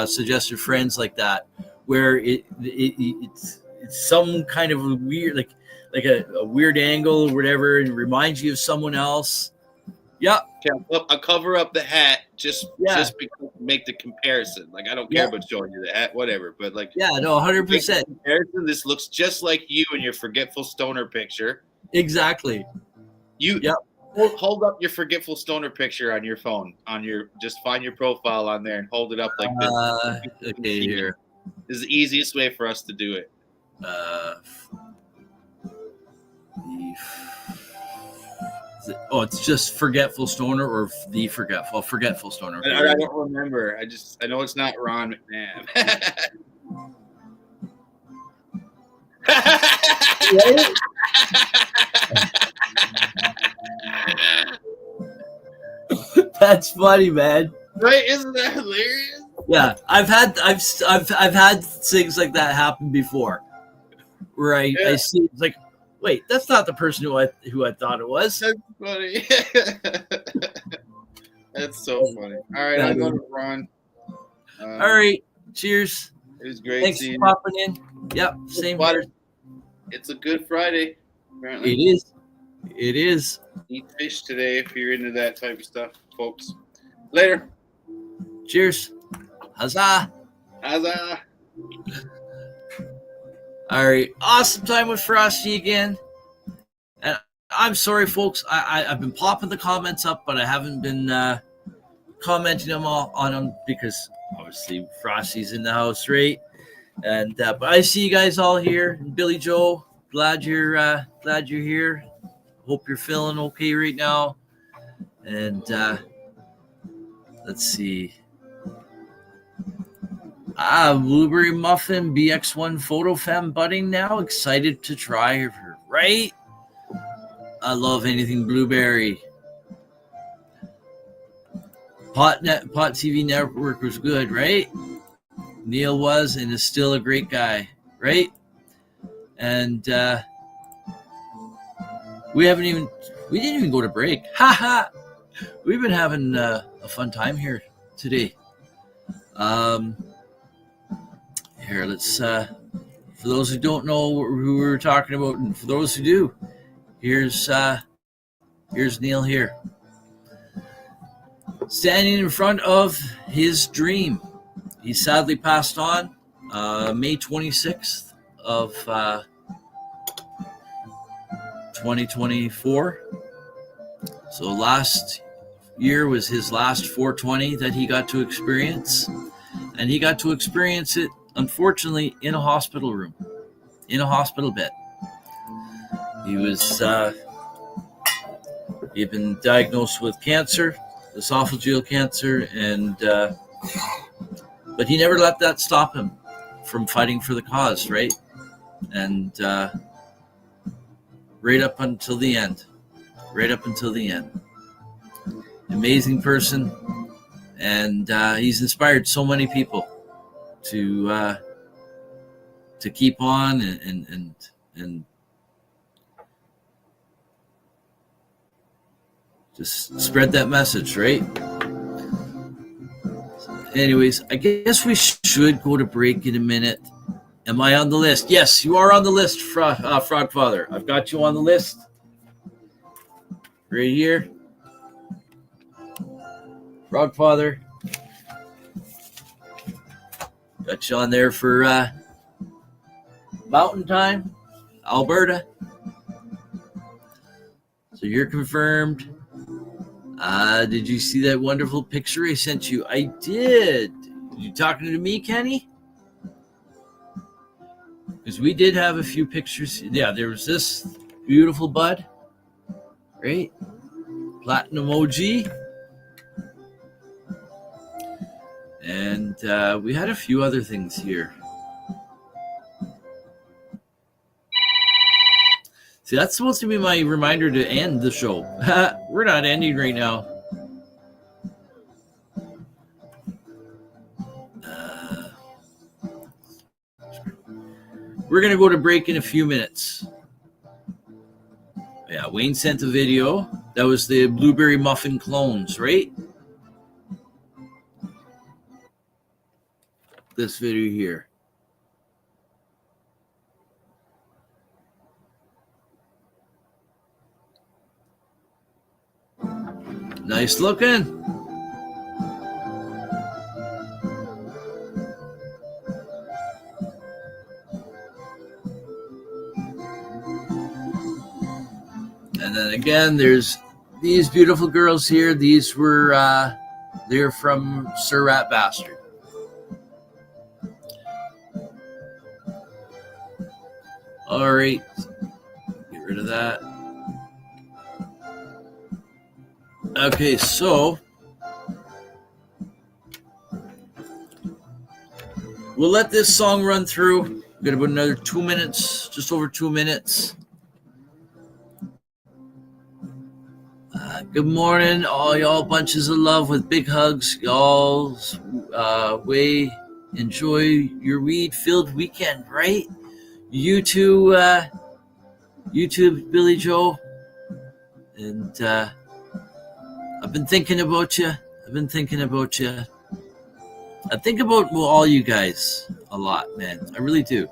suggested friends like that, where it's some kind of a weird, like a weird angle or whatever, and reminds you of someone else. Yeah, I'll cover up the hat just Yeah. because make the comparison. Like I don't Yeah. care about showing you the hat, whatever. But like, yeah, no, 100%, comparison, this looks just like you in your forgetful stoner picture. exactly. You Yep. hold up your forgetful stoner picture on your phone. Just find your profile on there and hold it up like this. Okay, here. This is the easiest way for us to do it. It's just forgetful stoner or the forgetful stoner. I don't remember. I know it's not Ron McNabb. That's funny, man. Right? Isn't that hilarious? Yeah, I've had things like that happen before. Right, Yeah. I see. It's like, wait, that's not the person who I thought it was. That's funny. That's so funny. All right, I'll go to Ron. All right, cheers. It was great Thanks seeing for you. popping in. Yep, same But here. it's a good Friday, apparently. It is. It is. Eat fish today if you're into that type of stuff, folks. Later. Cheers. Huzzah. Huzzah. All right, awesome time with Frosty again. And I'm sorry, folks. I've been popping the comments up, but I haven't been commenting them all on them because obviously Frosty's in the house, right? And but I see you guys all here. Billy Joe, glad you're here. Hope you're feeling okay right now. And let's see. Blueberry Muffin BX1 Photo Femme budding now. Excited to try her, right? I love anything blueberry. Pot TV Network was good, right? Neil was and is still a great guy, right? And we didn't even go to break. Ha! We've been having a fun time here today. Here, let's for those who don't know who we were talking about, and for those who do, here's Neil here, standing in front of his dream. He sadly passed on May 26th of 2024. So last year was his last 420 that he got to experience, and he got to experience it, unfortunately, in a hospital room, in a hospital bed. He was he'd been diagnosed with cancer, esophageal cancer, and but he never let that stop him from fighting for the cause, right? And right up until the end. Amazing person, and he's inspired so many people to keep on and just spread that message, right? Anyways, I guess we should go to break in a minute. Am I on the list? Yes, you are on the list, Frog Father. I've got you on the list right here. Frog Father. Got you on there for Mountain Time, Alberta. So you're confirmed. Did you see that wonderful picture I sent you? I did. You talking to me, Kenny? Because we did have a few pictures. Yeah, there was this beautiful bud, right? Platinum OG. And we had a few other things here. See, that's supposed to be my reminder to end the show. We're not ending right now. We're going to go to break in a few minutes. Yeah, Wayne sent a video. That was the blueberry muffin clones, right? This video here. Nice looking. And then again, there's these beautiful girls here. These were, they're from Sir Rat Bastard. All right. Get rid of that. Okay, so we'll let this song run through. We've got about another 2 minutes, just over 2 minutes. Good morning, all y'all bunches of love with big hugs. Y'all way enjoy your weed-filled weekend, right? You too, Billy Joe. And I've been thinking about you. I think about all you guys a lot, man. I really do.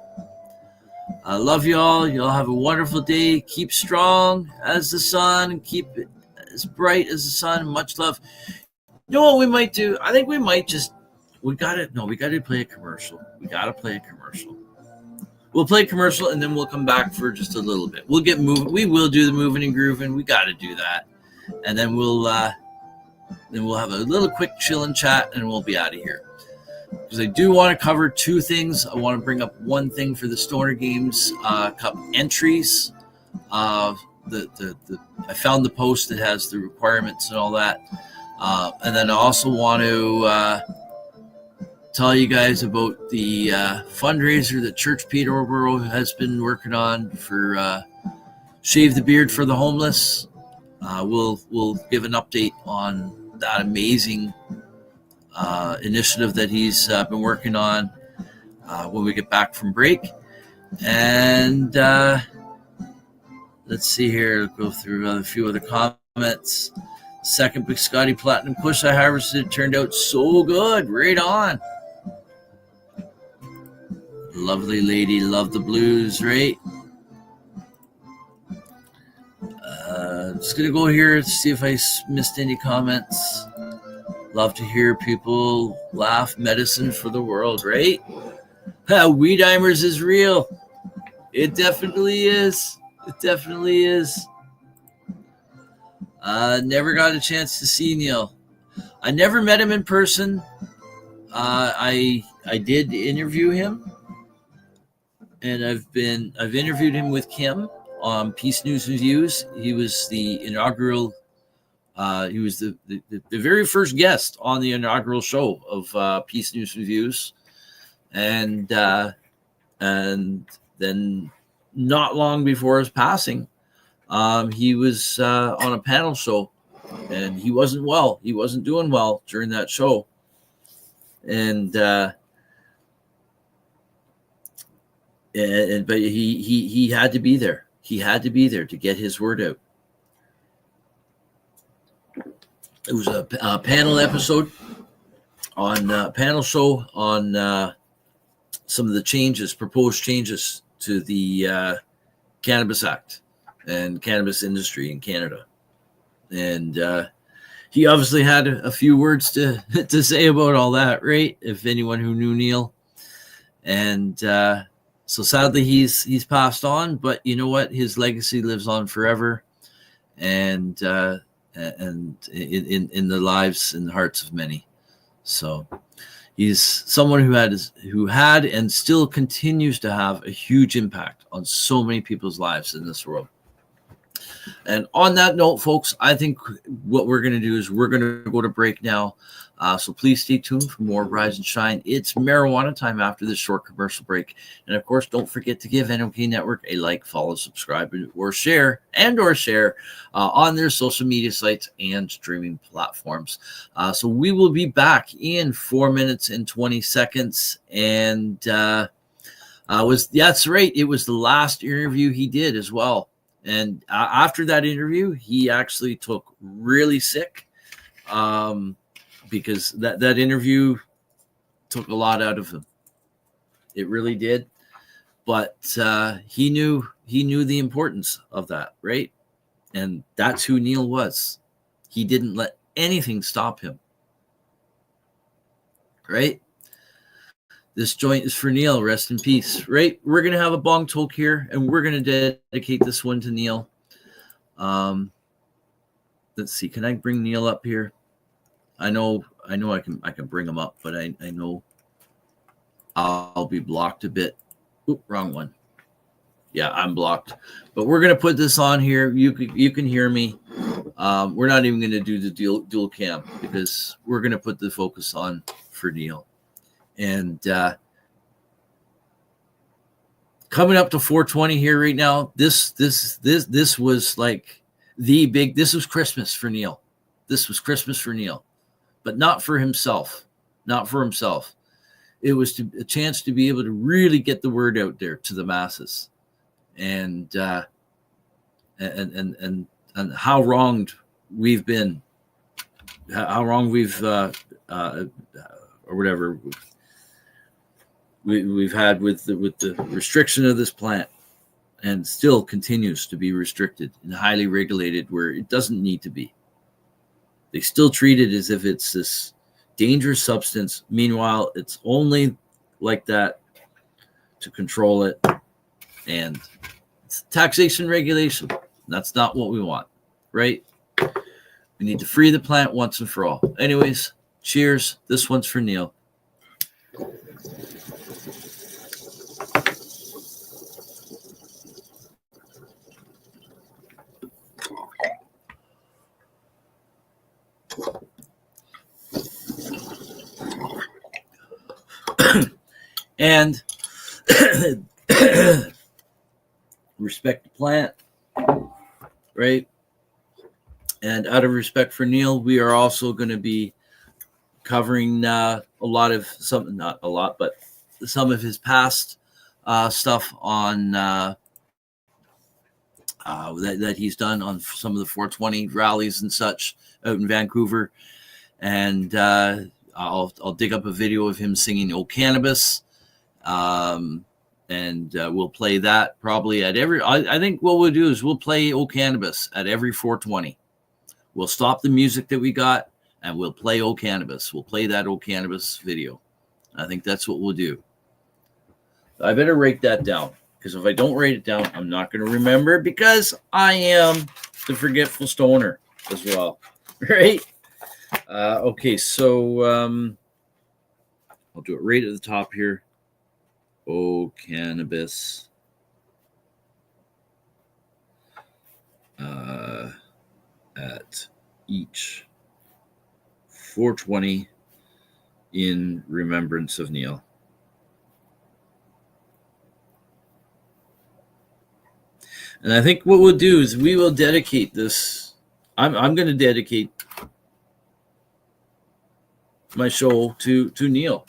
I love y'all. Y'all have a wonderful day. Keep strong as the sun. Keep it as bright as the sun. Much love. You know what we might do? I think we might just, we got to play a commercial. We'll play a commercial and then we'll come back for just a little bit. We'll get moving. We will do the moving and grooving. We got to do that. And then we'll have a little quick chill and chat and we'll be out of here. Because I do want to cover two things. I want to bring up one thing for the Stoner Games Cup entries. I found the post that has the requirements and all that. And then I also want to tell you guys about the fundraiser that Church Peterborough has been working on for Shave the Beard for the Homeless. We'll give an update on that amazing initiative that he's been working on when we get back from break. And let's see here. Go through a few other comments. Second Big Scotty Platinum Kush I harvested turned out so good. Right on. Lovely lady, love the blues, right? Just gonna go here to see if I missed any comments. Love to hear people laugh. Medicine for the world, right? Weedimers is real. It definitely is. Never got a chance to see Neil. I never met him in person. I did interview him, and I've interviewed him with Kim on Peace News and Views. He was the inaugural. He was the very first guest on the inaugural show of Peace News and Views, and then not long before his passing, he was on a panel show, and he wasn't well. He wasn't doing well during that show, and but he had to be there. He had to be there to get his word out. It was a panel episode on panel show on some of the proposed changes to the Cannabis Act and cannabis industry in Canada. And he obviously had a few words to say about all that, right? If anyone who knew Neil. And so sadly he's passed on, but you know what? His legacy lives on forever. And in the lives and the hearts of many. So he's someone who had and still continues to have a huge impact on so many people's lives in this world. And on that note, folks, I think what we're going to do is we're going to go to break now. So please stay tuned for more Rise and Shine. It's marijuana time after this short commercial break. And of course, don't forget to give NOK Network a like, follow, subscribe, or share on their social media sites and streaming platforms. So we will be back in 4 minutes and 20 seconds. And that's right. It was the last interview he did as well. And after that interview, he actually took really sick. Because that interview took a lot out of him. It really did. But he knew the importance of that, right? And that's who Neil was. He didn't let anything stop him. Right? This joint is for Neil. Rest in peace. Right? We're going to have a bong toke here, and we're going to dedicate this one to Neil. Let's see. Can I bring Neil up here? I know I can bring him up, but I know I'll be blocked a bit. Oop, wrong one. Yeah, I'm blocked. But we're gonna put this on here. You can hear me. We're not even gonna do the dual cam because we're gonna put the focus on for Neil. And coming up to 420 here right now. This was like the big. This was Christmas for Neil. This was Christmas for Neil. But not for himself, not for himself. It was a chance to be able to really get the word out there to the masses, and how wronged we've been, how wrong we've or whatever we've had with the restriction of this plant, and still continues to be restricted and highly regulated where it doesn't need to be. They still treat it as if it's this dangerous substance. Meanwhile, it's only like that to control it. And it's taxation regulation. That's not what we want, right? We need to free the plant once and for all. Anyways, cheers. This one's for Neil. And respect the plant, right? And out of respect for Neil, we are also going to be covering a lot of some, not a lot, but some of his past stuff on that he's done on some of the 420 rallies and such out in Vancouver. And I'll dig up a video of him singing "Oh Cannabis," and we'll play that probably at every. I think what we'll do is we'll play "Oh Cannabis" at every 420. We'll stop the music that we got and we'll play "Oh Cannabis." We'll play that "Oh Cannabis" video. I think that's what we'll do. I better write that down because if I don't write it down, I'm not going to remember because I am the forgetful stoner as well, right? Okay, so I'll do it right at the top here. Oh, cannabis. At each 420 in remembrance of Neil. And I think what we'll do is we will dedicate this. I'm going to dedicate my show to Neil.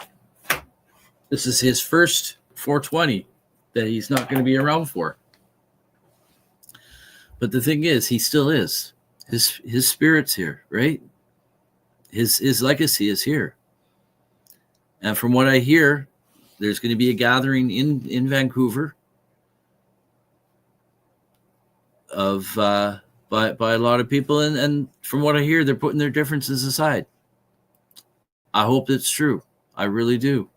This is his first 420 that he's not going to be around for. But the thing is, he still is. His spirit's here, right? His legacy is here. And from what I hear, there's going to be a gathering in Vancouver of by a lot of people, and from what I hear, they're putting their differences aside. I hope it's true. I really do.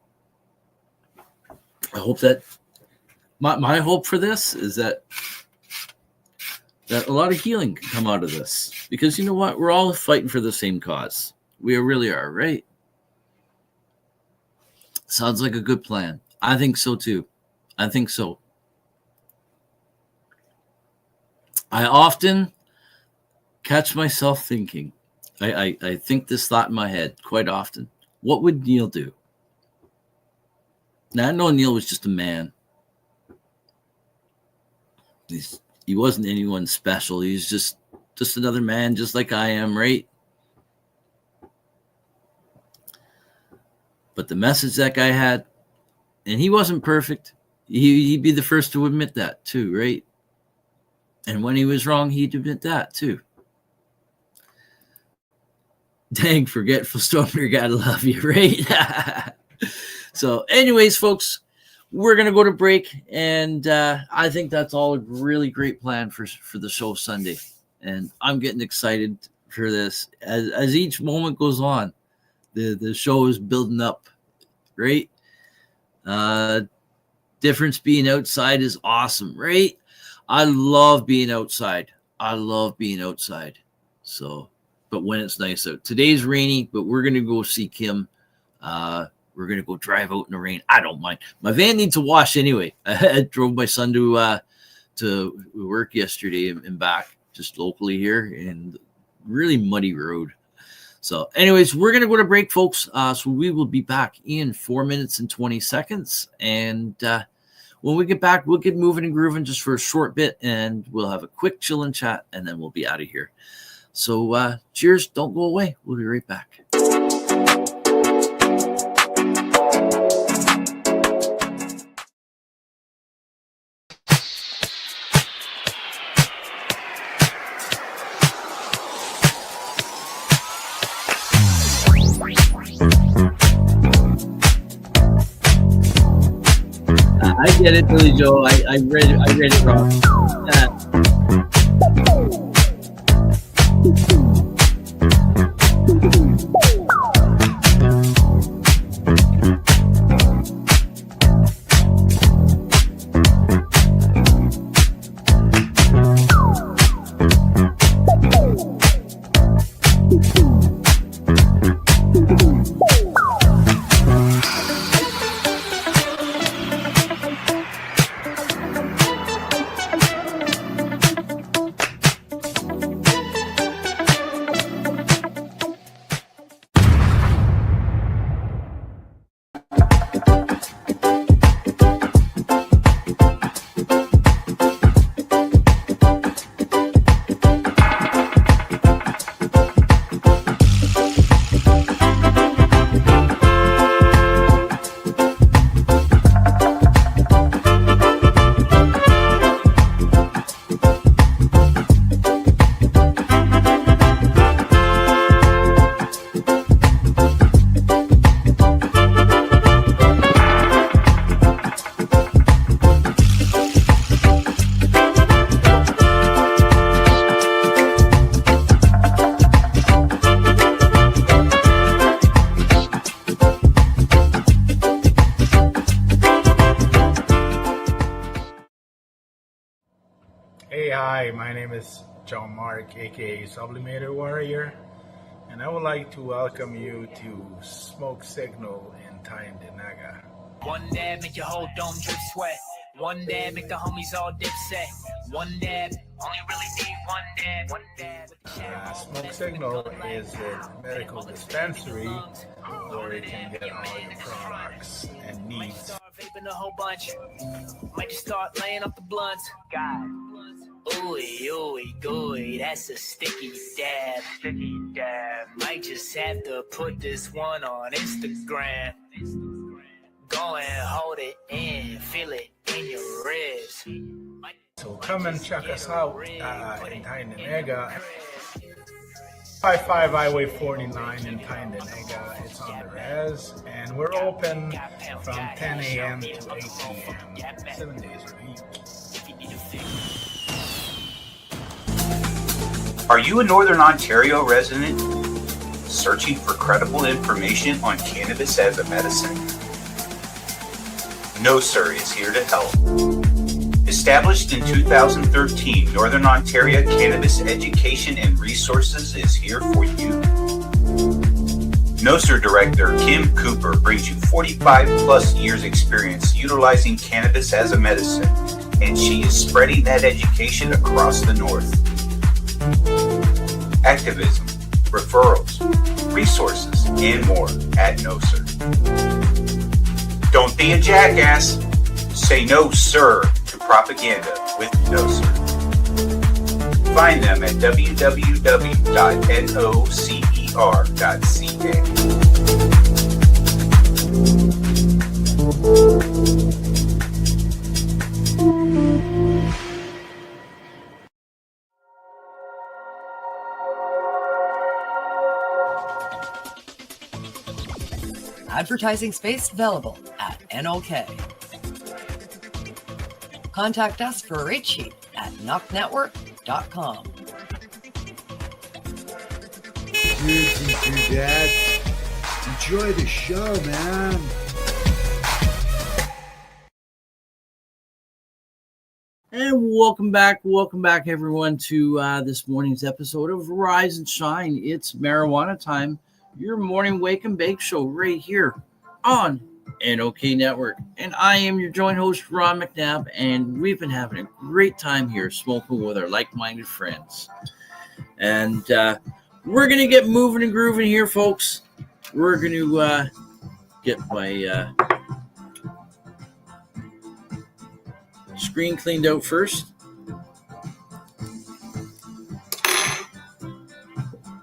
I hope that my hope for this is that a lot of healing can come out of this, because you know what? We're all fighting for the same cause. We really are, right? Sounds like a good plan. I think so too. I think so. I often catch myself thinking, I think this thought in my head quite often. What would Neil do? Now, I know Neil was just a man. He wasn't anyone special. He's just another man, just like I am, right? But the message that guy had, and he wasn't perfect. He'd be the first to admit that too, right? And when he was wrong, he'd admit that too. Dang, forgetful stoner, gotta love you, right? So anyways, folks, we're going to go to break, and I think that's all a really great plan for the show Sunday. And I'm getting excited for this. As each moment goes on, the show is building up, right? Difference being outside is awesome, right? I love being outside. So, but when it's nice out. Today's rainy, but we're going to go see Kim. We're going to go drive out in the rain. I don't mind. My van needs a wash anyway. I drove my son to work yesterday and back, just locally here, and really muddy road. So anyways, we're going to go to break, folks. So we will be back in 4 minutes and 20 seconds. And when we get back, we'll get moving and grooving just for a short bit, and we'll have a quick chill and chat, and then we'll be out of here. So cheers. Don't go away. We'll be right back. I get it, Billy Joe. I read it wrong. Hi, my name is John Mark, aka Sublimator Warrior, and I would like to welcome you to Smoke Signal in Tyndinaga. One dab make your whole dome drip sweat. One dab make the homies all dip set. One dab, only really need one dab. One dab. Smoke Signal is a medical dispensary where you can get all your products and needs. Vaping a whole bunch. Might just start laying off the blunts. God. Ooey, ooey, gooey, that's a sticky dab. Sticky dab. Might just have to put this one on Instagram. Go and hold it in, feel it in your ribs. So come and check us out in Tyndinaga. 55 Highway 49 in Tyndinaga. It's on the res, and we're open from 10 a.m. to 8 p.m. 7 days a week. Are you a Northern Ontario resident searching for credible information on cannabis as a medicine? No Sir is here to help. Established in 2013, Northern Ontario Cannabis Education and Resources is here for you. No Sir Director Kim Cooper brings you 45 plus years experience utilizing cannabis as a medicine and she is spreading that education across the North. Activism, referrals, resources, and more at NOSER. Don't be a jackass. Say no, sir, to propaganda with NOSER. Find them at www.nocer.ca. Advertising space available at NOK. Contact us for a rate sheet at NOKNetwork.com. Dad, enjoy the show, man. And welcome back, everyone, to this morning's episode of Rise and Shine. It's marijuana time, your morning wake and bake show right here on NOK Network. And I am your joint host, Ron McNabb, and we've been having a great time here smoking with our like-minded friends. And we're going to get moving and grooving here, folks. We're going to get my screen cleaned out first.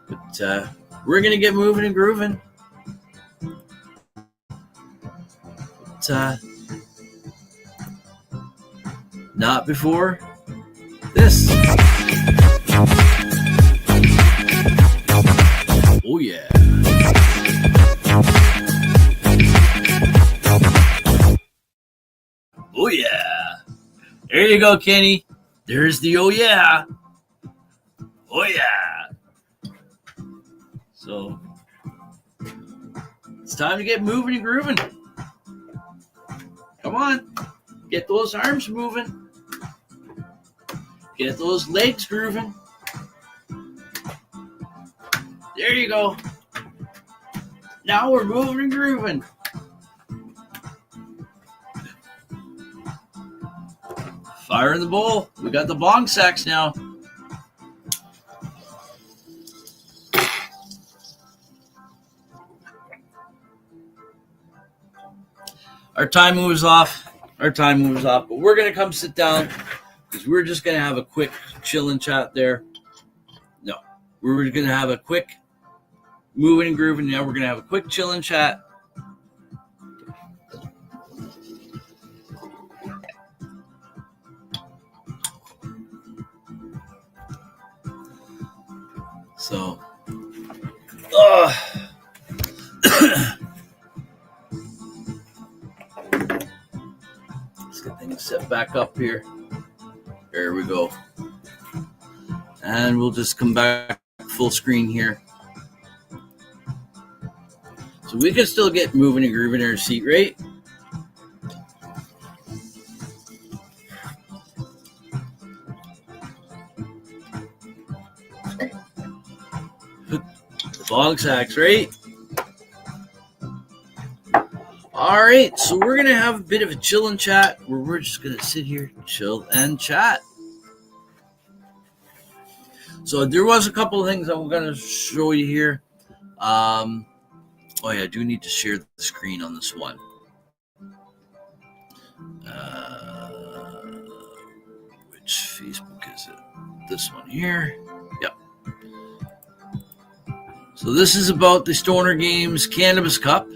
But we're going to get moving and grooving. But not before this. Oh, yeah. Oh, yeah. There you go, Kenny. There's the oh, yeah. Oh, yeah. So, it's time to get moving and grooving. Come on. Get those arms moving. Get those legs grooving. There you go. Now we're moving and grooving. Fire in the bowl. We got the bong sacks now. Our time moves off. But we're going to come sit down because we're just going to have a quick chill and chat there. No, we're going to have a quick moving and grooving. Now we're going to have a quick chill and chat. So, let's get things set back up here. There we go. And we'll just come back full screen here. So we can still get moving and grooving in our seat, right? Bong sacks, right? All right, so we're going to have a bit of a chill and chat where we're just going to sit here, chill and chat. So there was a couple of things I'm going to show you here. Oh yeah, I do need to share the screen on this one. Which Facebook is it? This one here. Yep. So this is about the Stoner Games Cannabis Cup.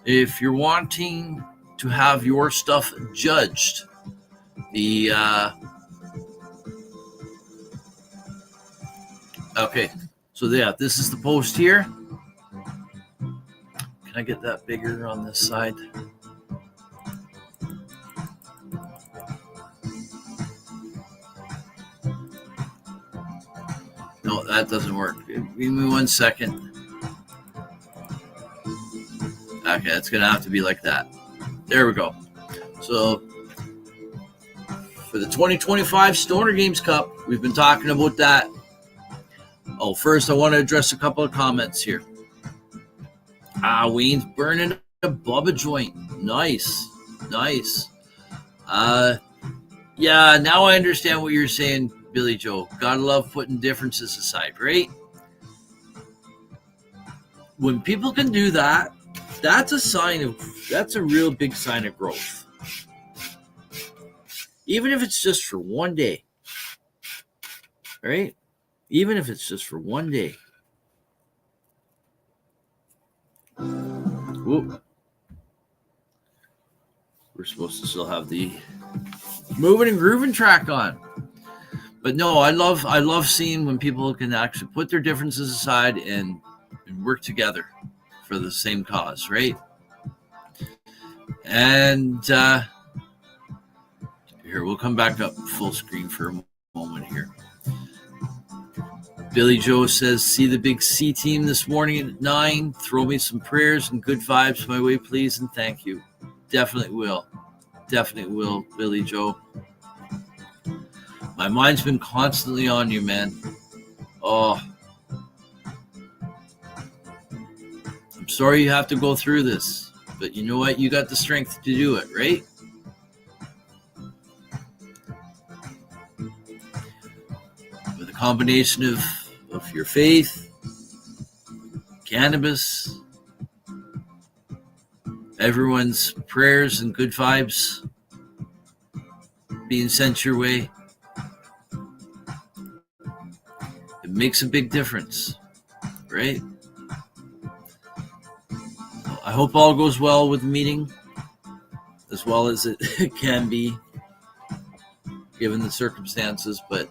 If you're wanting to have your stuff judged, okay, so yeah, this is the post here. Can I get that bigger on this side? No, that doesn't work. Give me 1 second. Okay, it's going to have to be like that. There we go. So, for the 2025 Stoner Games Cup, we've been talking about that. Oh, first, I want to address a couple of comments here. Wayne's burning a Bubba joint. Nice. Yeah, now I understand what you're saying, Billy Joe. Gotta love putting differences aside, right? When people can do that, that's a real big sign of growth. Even if it's just for one day, right? Even if it's just for one day. Whoop. We're supposed to still have the moving and grooving track on. But no, I love seeing when people can actually put their differences aside and work together for the same cause, right? And here, we'll come back up full screen for a moment here. Billy Joe says, see the big C team this morning at 9. Throw me some prayers and good vibes my way, please, and thank you. Definitely will. Definitely will, Billy Joe. My mind's been constantly on you, man. Oh, I'm sorry you have to go through this, but you know what? You got the strength to do it, right? With a combination of your faith, cannabis, everyone's prayers and good vibes being sent your way, it makes a big difference, right? I hope all goes well with the meeting, as well as it can be, given the circumstances, but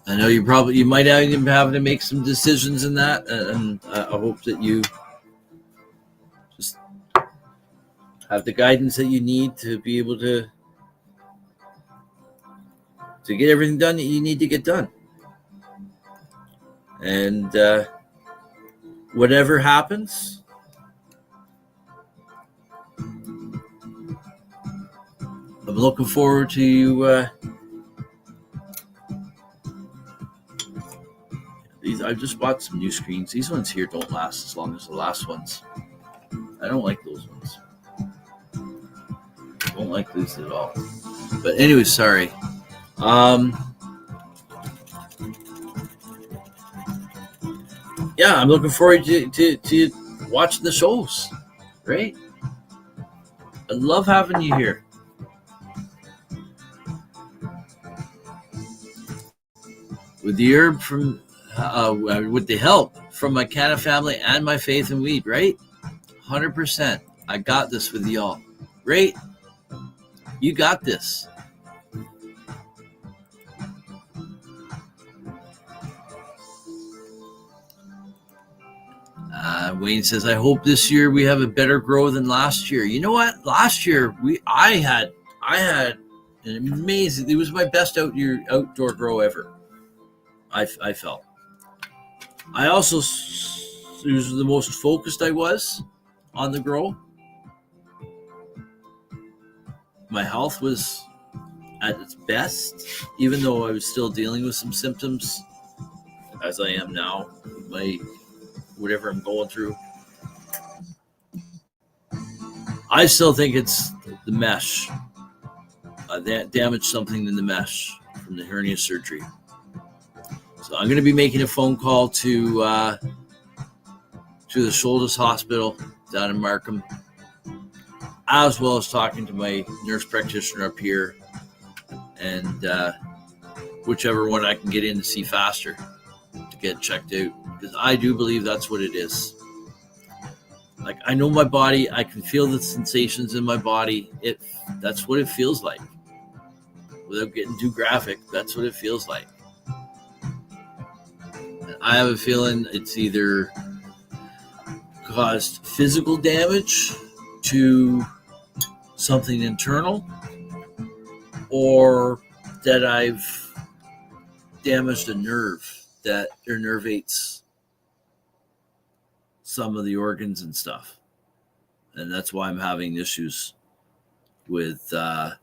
I know you might even have to make some decisions in that, and I hope that you just have the guidance that you need to be able to get everything done that you need to get done. And whatever happens, I'm looking forward to you. I just bought some new screens. These ones here don't last as long as the last ones. I don't like those ones. Don't like these at all. But anyway, sorry. Yeah, I'm looking forward to watching the shows, right? I love having you here. With the herb from, with the help from my Canna family and my faith in weed, right? 100%. I got this with y'all, right? You got this. Wayne says, I hope this year we have a better grow than last year. You know what? Last year I had an amazing, it was my best outdoor grow ever. I felt. I also, it was the most focused I was on the grow. My health was at its best, even though I was still dealing with some symptoms, as I am now, whatever I'm going through. I still think it's the mesh. That damaged something in the mesh from the hernia surgery. So I'm going to be making a phone call to the Shoulders Hospital down in Markham, as well as talking to my nurse practitioner up here, and whichever one I can get in to see faster to get checked out, because I do believe that's what it is. Like, I know my body, I can feel the sensations in my body. That's what it feels like. Without getting too graphic, that's what it feels like. And I have a feeling it's either caused physical damage to something internal, or that I've damaged a nerve that innervates some of the organs and stuff. And that's why I'm having issues with the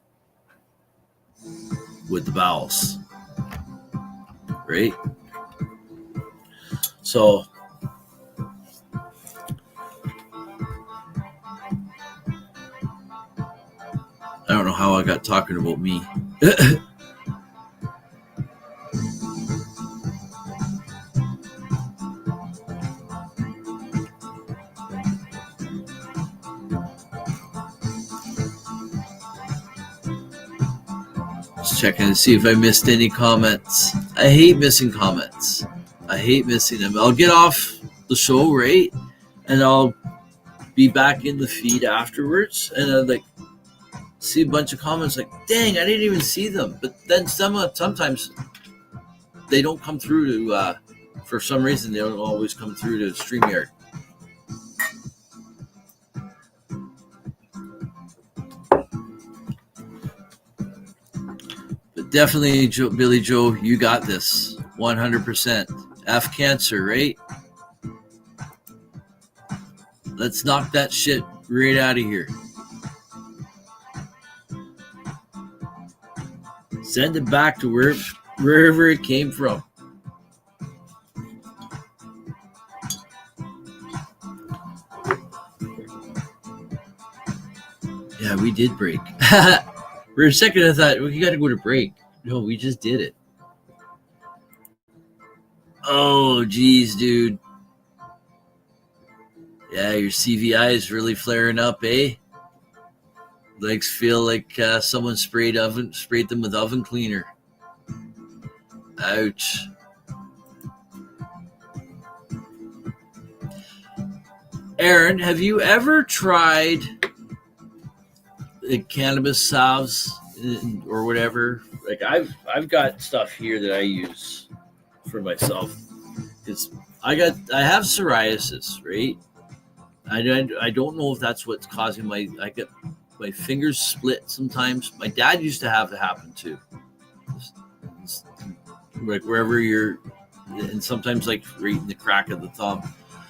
bowels, right? So how I got talking about me. Just checking to see if I missed any comments. I hate missing comments. I hate missing them. I'll get off the show, right? And I'll be back in the feed afterwards. And I'll like see a bunch of comments like, dang, I didn't even see them. But then sometimes they don't come through to, for some reason, they don't always come through to StreamYard. But definitely, Billy Joe, you got this. 100%. F cancer, right? Let's knock that shit right out of here. Send it back to wherever it came from. Yeah, we did break. For a second, I thought, well, you got to go to break. No, we just did it. Oh, geez, dude. Yeah, your CVI is really flaring up, eh? Legs feel like someone sprayed them with oven cleaner. Ouch. Aaron, have you ever tried the cannabis salves or whatever? Like I've got stuff here that I use for myself because I have psoriasis, right? I don't know if that's what's causing I get my fingers split sometimes. My dad used to have it happen too. Like wherever you're, and sometimes like right in the crack of the thumb.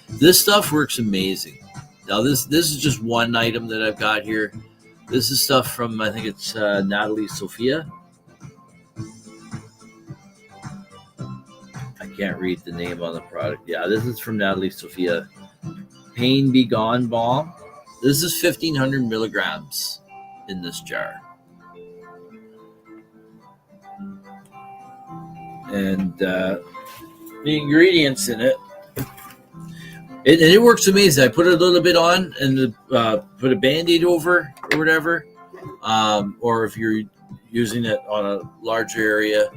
This stuff works amazing. Now this is just one item that I've got here. This is stuff from, I think it's Natalie Sophia. I can't read the name on the product. Yeah, this is from Natalie Sophia. Pain Be Gone Balm. This is 1,500 milligrams in this jar. And the ingredients in it, it works amazing. I put a little bit on and put a Band-Aid over or whatever. Or if you're using it on a larger area,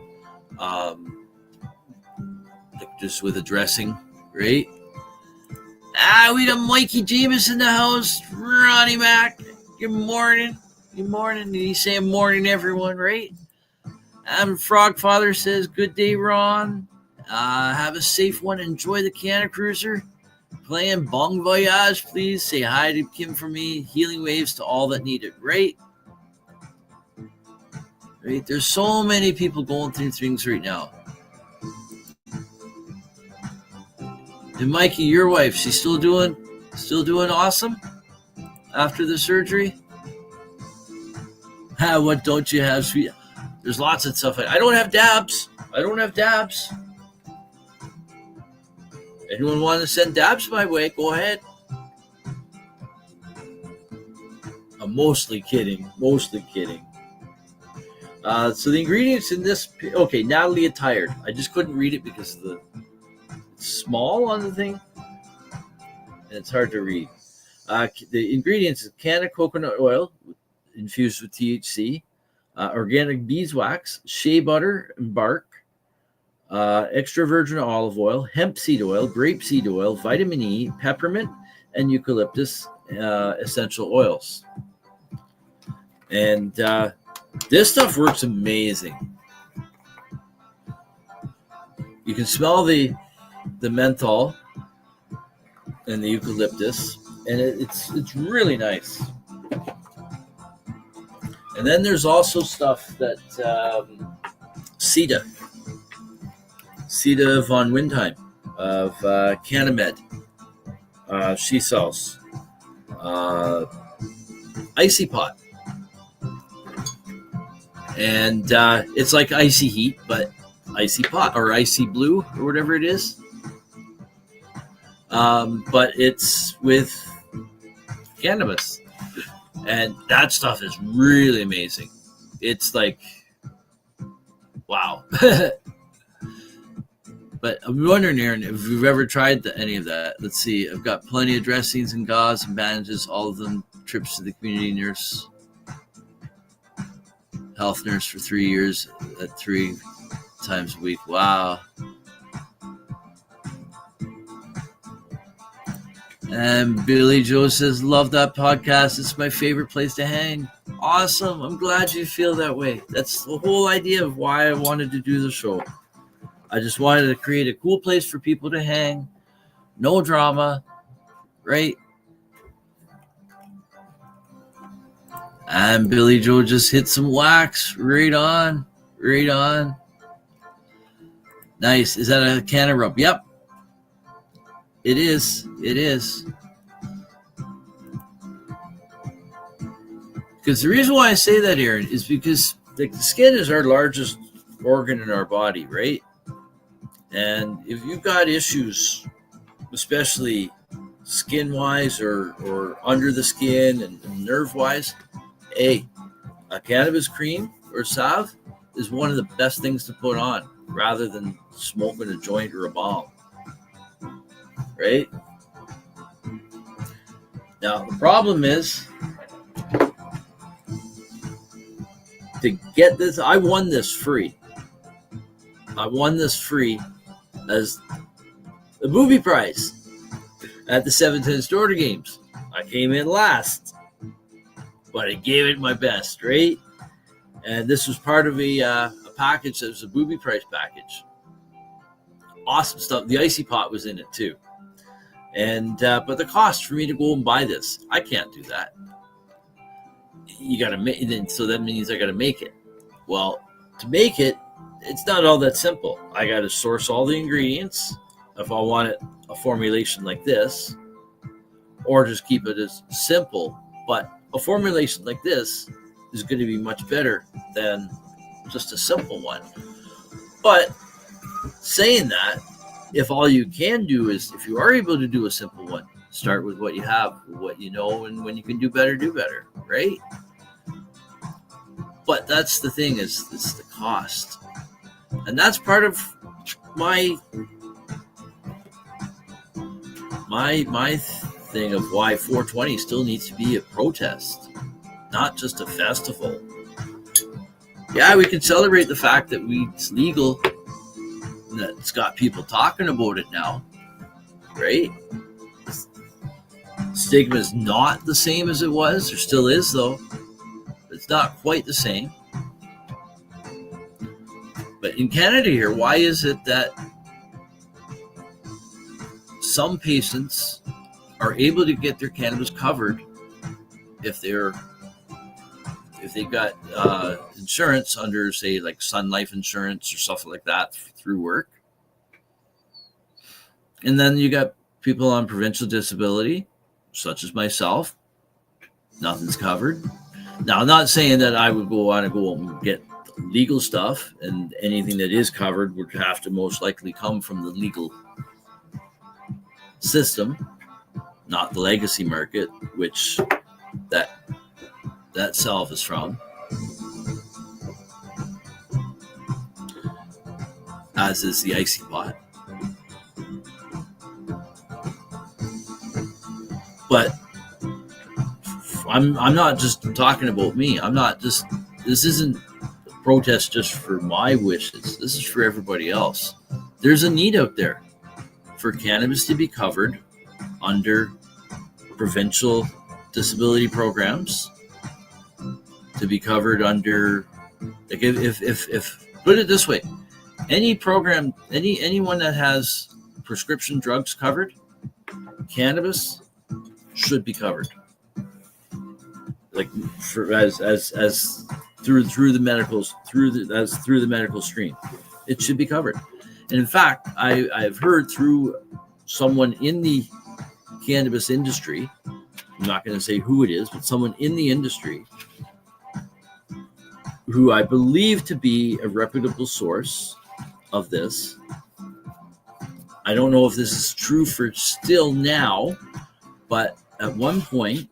like just with a dressing, right? We got Mikey James in the house. Ronnie Mac. Good morning. Good morning. Did he say morning, everyone, right? Frog Father says, good day, Ron. Have a safe one. Enjoy the Canna Cruiser. Playing Bon Voyage, please. Say hi to Kim for me. Healing waves to all that need it, right? Right? There's so many people going through things right now. And Mikey, your wife, she's still doing awesome after the surgery? What don't you have, sweet? There's lots of stuff. I don't have dabs. Anyone want to send dabs my way? Go ahead. I'm mostly kidding. So the ingredients in this, okay, Natalie Attired. I just couldn't read it because of it's small on the thing, and it's hard to read. The ingredients is can of coconut oil infused with THC, organic beeswax, shea butter and bark, extra virgin olive oil, hemp seed oil, grape seed oil, vitamin E, peppermint, and eucalyptus essential oils. And this stuff works amazing. You can smell the menthol and the eucalyptus, and it's really nice. And then there's also stuff that Sita von Windheim of Canamed, she sells Icy Pot, and it's like Icy Heat, but Icy Pot or Icy Blue or whatever it is. But it's with cannabis. And that stuff is really amazing. It's like, wow. But I'm wondering, Aaron, if you've ever tried any of that. Let's see. I've got plenty of dressings and gauze and bandages, all of them trips to the community nurse, health nurse for 3 years at 3 times a week. Wow. And Billy Joe says, love that podcast. It's my favorite place to hang. Awesome. I'm glad you feel that way. That's the whole idea of why I wanted to do the show. I just wanted to create a cool place for people to hang. No drama, right? And Billy Joe just hit some wax. Right on. Right on. Nice. Is that a can of rub? Yep. It is. It is. Because the reason why I say that, Aaron, is because the skin is our largest organ in our body, right? And if you've got issues, especially skin-wise or under the skin and nerve-wise, a cannabis cream or salve is one of the best things to put on rather than smoking a joint or a bomb, right? Now, the problem is, to get this, I won this free. I won this free as a booby prize at the 710 Storter Games. I came in last, but I gave it my best, right? And this was part of a package that was a booby prize package. Awesome stuff. The icy pot was in it too. And but the cost for me to go and buy this, I can't do that. You got to make it, so that means I got to make it. Well, to make it, it's not all that simple. I got to source all the ingredients if I want it a formulation like this, or just keep it as simple. But a formulation like this is going to be much better than just a simple one. But saying that, if all you can do is, if you are able to do a simple one, start with what you have, what you know, and when you can do better, right? But that's the thing, is it's the cost. And that's part of my thing of why 420 still needs to be a protest, not just a festival. Yeah, we can celebrate the fact that it's legal, and that it's got people talking about it now, right? Stigma is not the same as it was. There still is, though. It's not quite the same. But in Canada here, why is it that some patients are able to get their cannabis covered if they've got insurance under, say, like Sun Life insurance or stuff like that through work? And then you got people on provincial disability, such as myself. Nothing's covered. Now, I'm not saying that I would want to go and get legal stuff, and anything that is covered would have to most likely come from the legal system, not the legacy market, which that self is from, as is the icy pot. But I'm not just talking about me. This isn't a protest just for my wishes. This is for everybody else. There's a need out there for cannabis to be covered under provincial disability programs, to be covered under, like, if put it this way, any program, anyone that has prescription drugs covered, cannabis should be covered. Like, as through the medicals, through the medical stream, it should be covered. And in fact, I've heard through someone in the cannabis industry, I'm not going to say who it is, but someone in the industry who I believe to be a reputable source of this. I don't know if this is true for still now, but at one point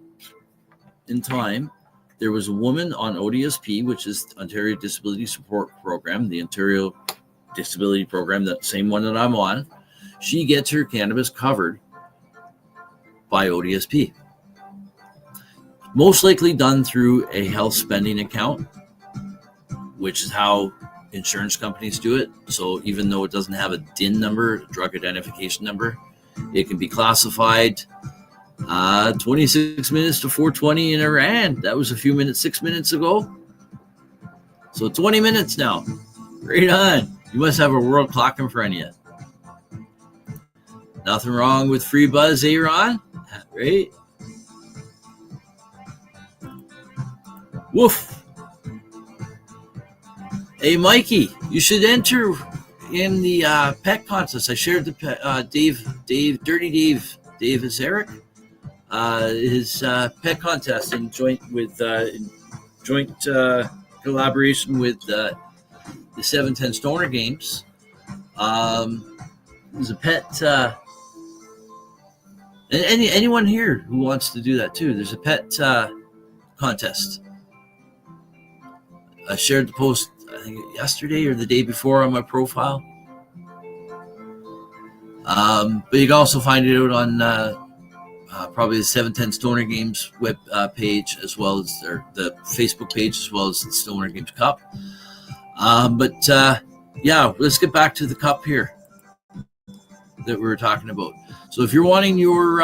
in time, there was a woman on ODSP, which is Ontario Disability Support Program, the Ontario Disability Program, that same one that I'm on. She gets her cannabis covered by ODSP. Most likely done through a health spending account, which is how insurance companies do it. So even though it doesn't have a DIN number, drug identification number, it can be classified 26 minutes to 4:20 in Iran. That was a few minutes, 6 minutes ago. So 20 minutes now. Right on. You must have a world clock in front of you. Nothing wrong with free buzz, Ron? Right? Woof. Hey, Mikey, you should enter in the pet contest. I shared the Dirty Dave Azaric, his pet contest in joint collaboration with the 710 Stoner Games. There's a pet. Anyone here who wants to do that too, there's a pet contest. I shared the post, I think yesterday or the day before, on my profile. But you can also find it out on probably the 710 Stoner Games web page, as well as the Facebook page, as well as the Stoner Games Cup. Yeah, let's get back to the cup here that we were talking about. So if you're wanting your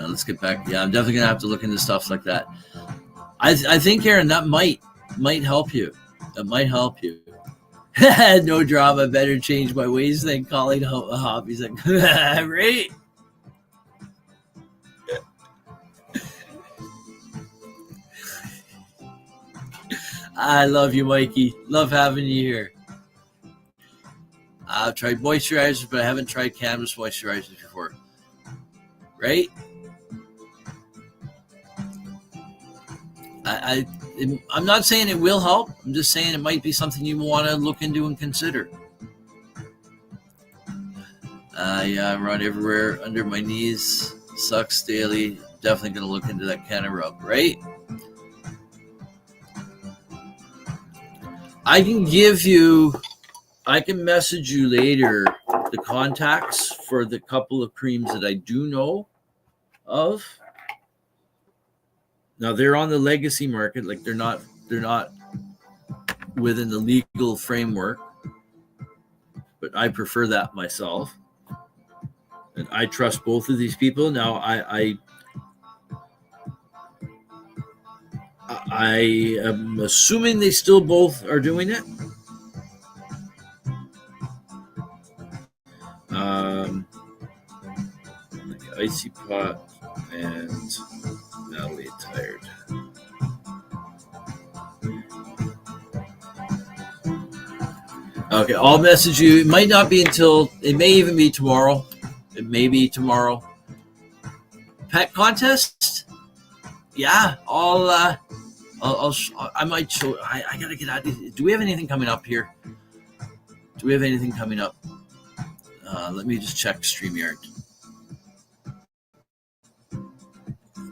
let's get back. Yeah, I'm definitely gonna have to look into stuff like that. I think, Aaron, that might help you. It might help you. No drama. Better change my ways than calling hobbies. Like, right? I love you, Mikey. Love having you here. I've tried moisturizers, but I haven't tried cannabis moisturizers before. Right? I'm not saying it will help. I'm just saying it might be something you want to look into and consider. Yeah, I run everywhere under my knees. Sucks daily. Definitely going to look into that can of rub, right? I can message you later the contacts for the couple of creams that I do know of. Now they're on the legacy market, like they're not within the legal framework, but I prefer that myself, and I trust both of these people. Now I am assuming they still both are doing it. Like Icy Pot and Natalie Tired. Okay, I'll message you. It might not be until, it may even be tomorrow. It may be tomorrow. Pet contest? Yeah, I might show. I gotta get out of here. Do we have anything coming up here? Do we have anything coming up? Let me just check StreamYard.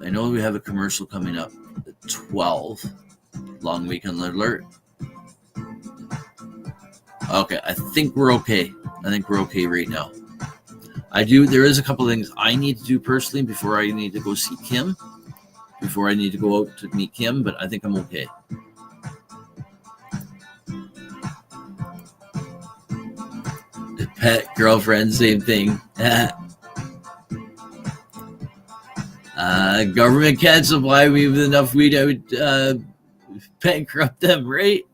I know we have a commercial coming up at 12. Long weekend alert. Okay, I think we're okay. I think we're okay right now. There is a couple of things I need to do personally before I need to go see Kim. Before I need to go out to meet Kim, but I think I'm okay. The pet girlfriend, same thing. Government can't supply me with enough weed. I would bankrupt them, right?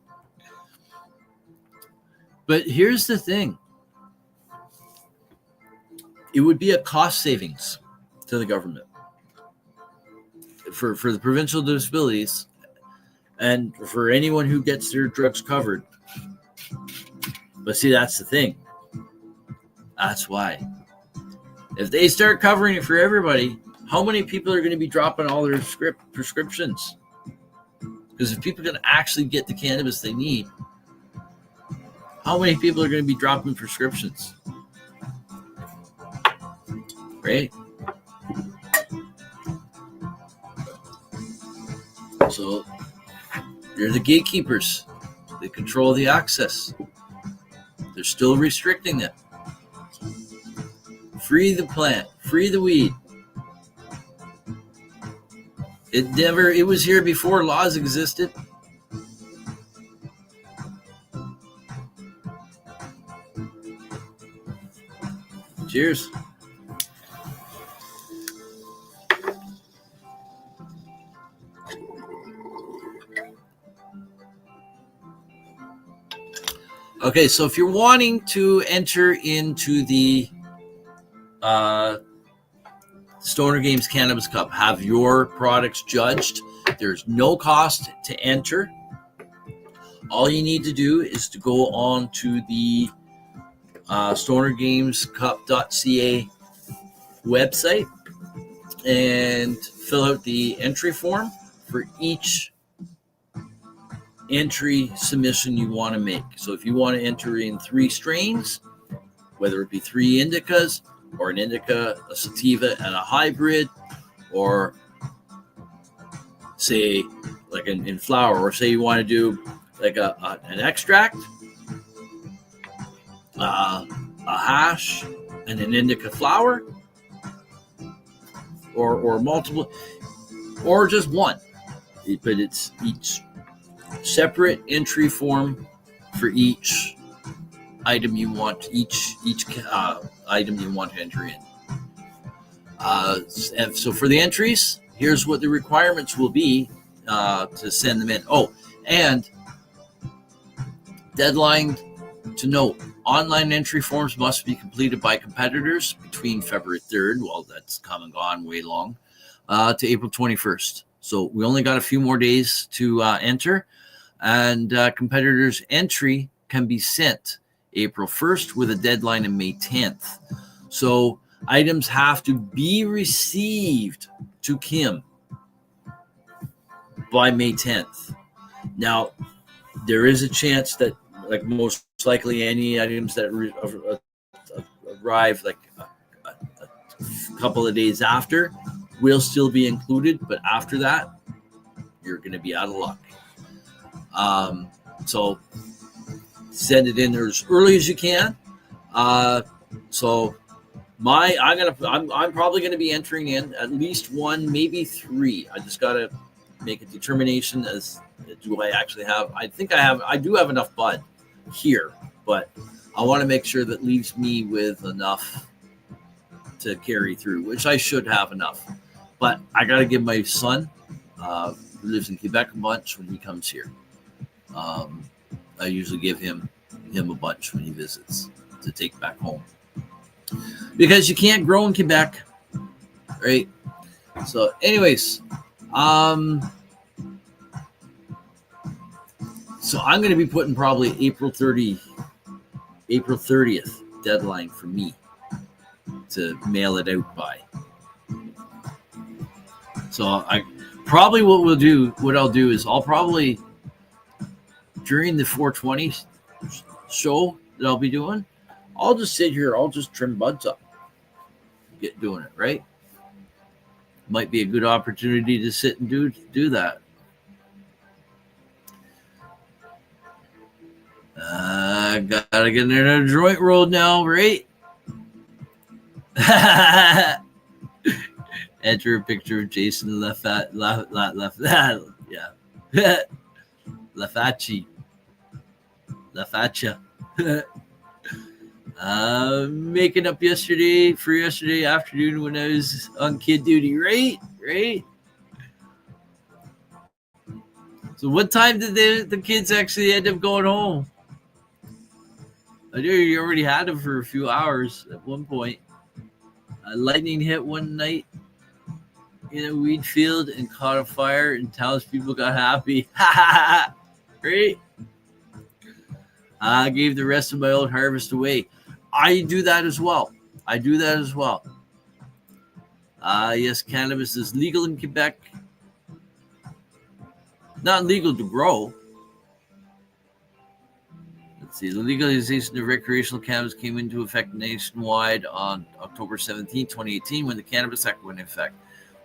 But here's the thing. It would be a cost savings to the government for the provincial disabilities and for anyone who gets their drugs covered. But see, that's the thing. That's why. If they start covering it for everybody, how many people are going to be dropping all their prescriptions? Because if people can actually get the cannabis they need, how many people are going to be dropping prescriptions? Right? So they're the gatekeepers. They control the access. They're still restricting it. Free the plant. Free the weed. It was here before laws existed. Cheers. Okay, so if you're wanting to enter into the Stoner Games Cannabis Cup, have your products judged, there's no cost to enter. All you need to do is to go on to the stonergamescup.ca website and fill out the entry form for each entry submission you want to make. So if you want to enter in 3 strains, whether it be 3 indicas or an indica, a sativa, and a hybrid, or say like in flower, or say you want to do like an extract, a hash, and an indica flower, or multiple, or just one, but it's each separate entry form for each item you want, each item you want to enter in. And so for the entries, here's what the requirements will be to send them in. Oh, and deadline to note, online entry forms must be completed by competitors between February 3rd, well, that's come and gone way long, to April 21st. So we only got a few more days to enter, and competitors' entry can be sent April 1st with a deadline in May 10th. So items have to be received to Kim by May 10th. Now, there is a chance that, like most likely any items that arrive like a couple of days after will still be included, but after that, you're going to be out of luck. So send it in there as early as you can. So I'm probably going to be entering in at least 1, maybe 3. I just got to make a determination as do I actually have. I do have enough bud here, but I want to make sure that leaves me with enough to carry through, which I should have enough. But I got to give my son, who lives in Quebec, a bunch when he comes here. I usually give him a bunch when he visits to take back home, because you can't grow in Quebec, right? So anyways, so I'm going to be putting probably April 30th deadline for me to mail it out by. So I probably what I'll do is I'll probably, during the 420 show that I'll be doing, I'll just sit here, I'll just trim buds up, get doing it, right? Might be a good opportunity to sit and do that. Gotta get in a joint rolled now, right? Enter a picture of Jason Lafaccia. Making up yesterday afternoon when I was on kid duty, right? So what time did the kids actually end up going home? I knew you already had them for a few hours at one point. Lightning hit one night in a weed field and caught a fire, and townspeople got happy. Right? I gave the rest of my old harvest away. I do that as well. Yes, cannabis is legal in Quebec. Not legal to grow. Let's see. The legalization of recreational cannabis came into effect nationwide on October 17, 2018, when the Cannabis Act went into effect.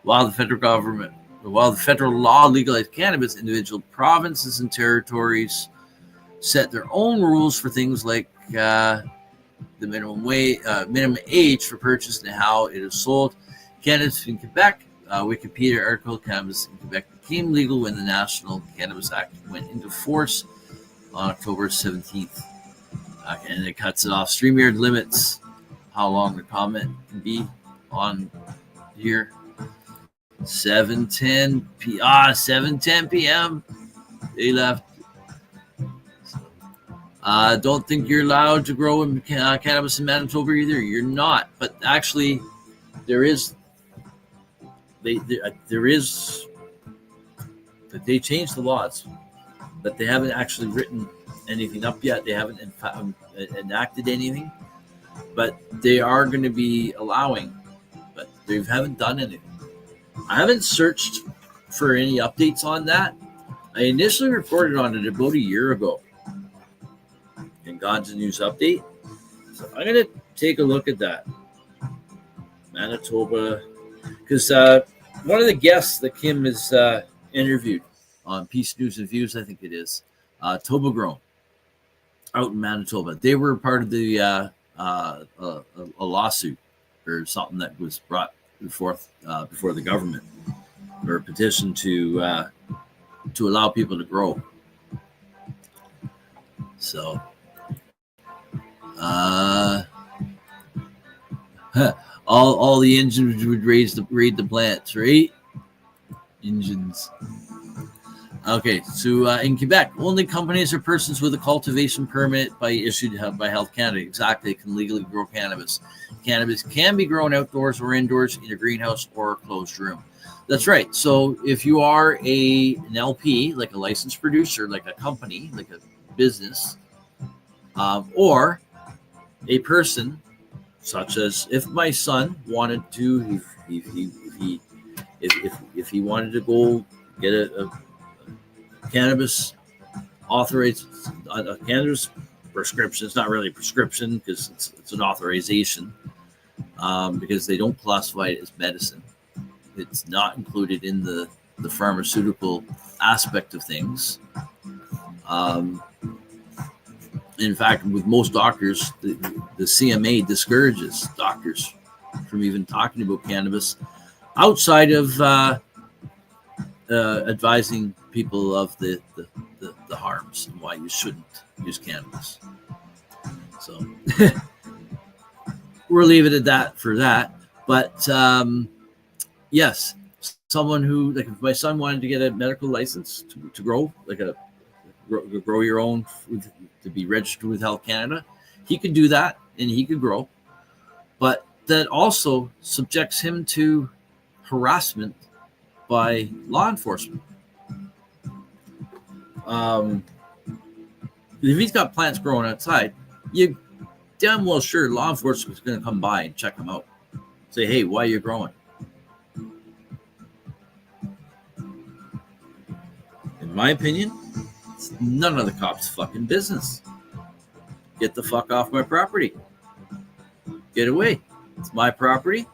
While the federal government while the federal law legalized cannabis, individual provinces and territories set their own rules for things like the minimum age for purchase and how it is sold. Cannabis in Quebec, Wikipedia article, cannabis in Quebec became legal when the National Cannabis Act went into force on October 17th. And it cuts it off. StreamYard limits how long the comment can be on here. 7:10 p.m. They left. Don't think you're allowed to grow cannabis in Manitoba either. You're not. But actually, there is. There is. They changed the laws, but they haven't actually written anything up yet. They haven't enacted anything, but they are going to be allowing. But they haven't done anything. I haven't searched for any updates on that. I initially reported on it about a year ago in God's News Update. So I'm going to take a look at that. Manitoba. Because one of the guests that Kim has interviewed on Peace News and Views, I think it is, Toba Grown, out in Manitoba. They were part of the a lawsuit or something that was brought forth before the government, or a petition to allow people to grow. So, all the engines would raid the plants, right? Engines. Okay, so in Quebec, only companies or persons with a cultivation permit issued by Health Canada exactly can legally grow cannabis. Cannabis can be grown outdoors or indoors in a greenhouse or a closed room. That's right. So if you are an LP, like a licensed producer, like a company, like a business, or a person, such as if my son wanted to, if he wanted to go get a cannabis authorized, a cannabis prescription. It's not really a prescription because it's an authorization, because they don't classify it as medicine. It's not included in the pharmaceutical aspect of things. In fact, with most doctors, the CMA discourages doctors from even talking about cannabis outside of advising people of the harms and why you shouldn't use cannabis. So we'll leave it at that for that. But yes, someone who, like, if my son wanted to get a medical license to grow, like grow your own, to be registered with Health Canada, he could do that and he could grow. But that also subjects him to harassment by law enforcement. If he's got plants growing outside, you damn well sure law enforcement is going to come by and check him out. Say, hey, why are you growing? In my opinion, it's none of the cops' fucking business. Get the fuck off my property. Get away. It's my property.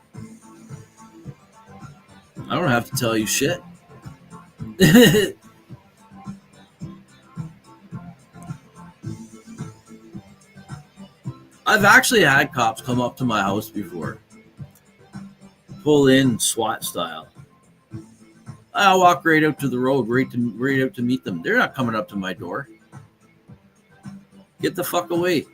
I don't have to tell you shit. I've actually had cops come up to my house before. Pull in SWAT style. I'll walk right out to the road, right out to meet them. They're not coming up to my door. Get the fuck away.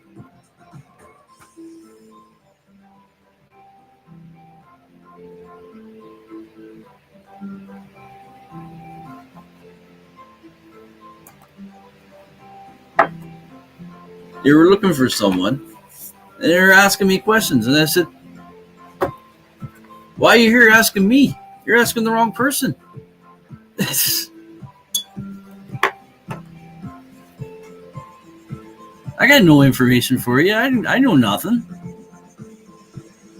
They were looking for someone, and they were asking me questions, and I said, why are you here asking me? You're asking the wrong person. I got no information for you. I know nothing.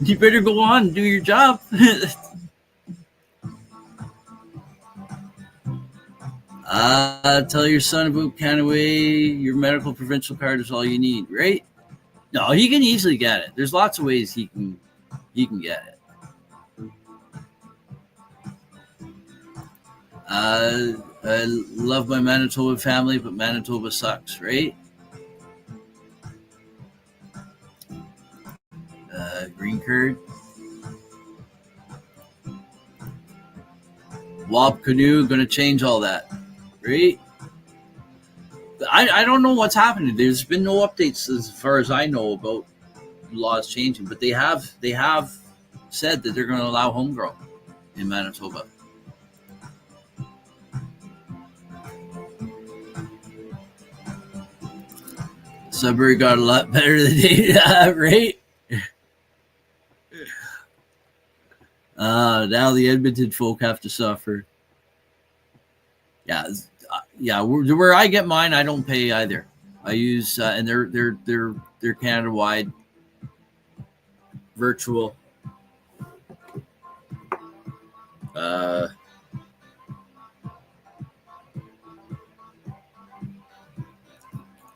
You better go on and do your job. Tell your son about Canaway. Your medical provincial card is all you need, right? No, he can easily get it. There's lots of ways he can get it. I love my Manitoba family, but Manitoba sucks, right? Green curd. Wob Canoe, going to change all that, right? I don't know what's happening. There's been no updates as far as I know about laws changing, but they have said that they're going to allow homegrown in Manitoba. Sudbury got a lot better than they have, right? Now the Edmonton folk have to suffer. Yeah. Where I get mine, I don't pay either. I use and they're Canada wide, virtual.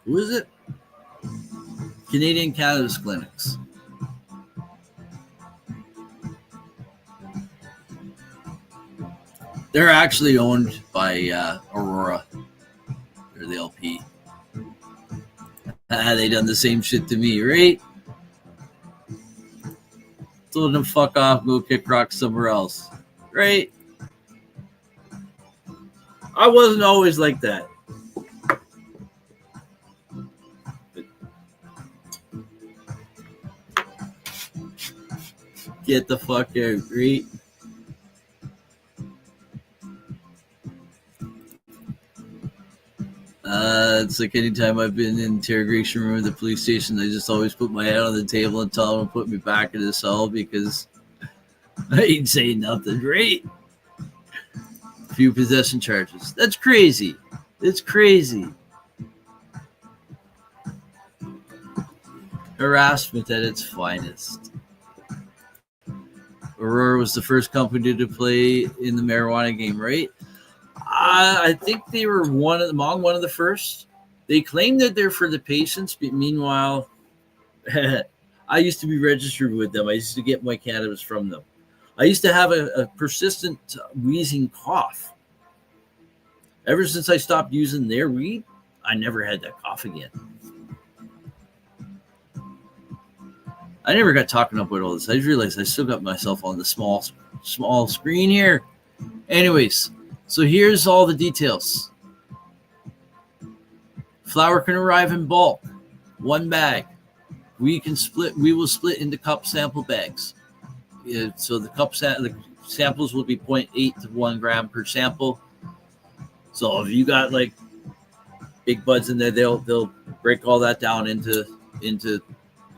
Who is it? Canadian Cannabis Clinics. They're actually owned by Aurora. They're the LP. They done the same shit to me, right? Told them fuck off, go kick rocks somewhere else, right? I wasn't always like that. Get the fuck out, right? It's like anytime I've been in the interrogation room at the police station, I just always put my head on the table and tell them to put me back in the cell because I ain't saying nothing, right? A few possession charges. That's crazy. It's crazy. Harassment at its finest. Aurora was the first company to play in the marijuana game, right? I think they were one of the first. They claim that they're for the patients, but meanwhile, I used to be registered with them. I used to get my cannabis from them. I used to have a persistent wheezing cough. Ever since I stopped using their weed, I never had that cough again. I never got talking about all this. I realized I still got myself on the small screen here. Anyways, so here's all the details. Flower can arrive in bulk, 1 bag. We will split into cup sample bags. So the samples will be 0.8 to 1 gram per sample. So if you got like big buds in there, they'll break all that down into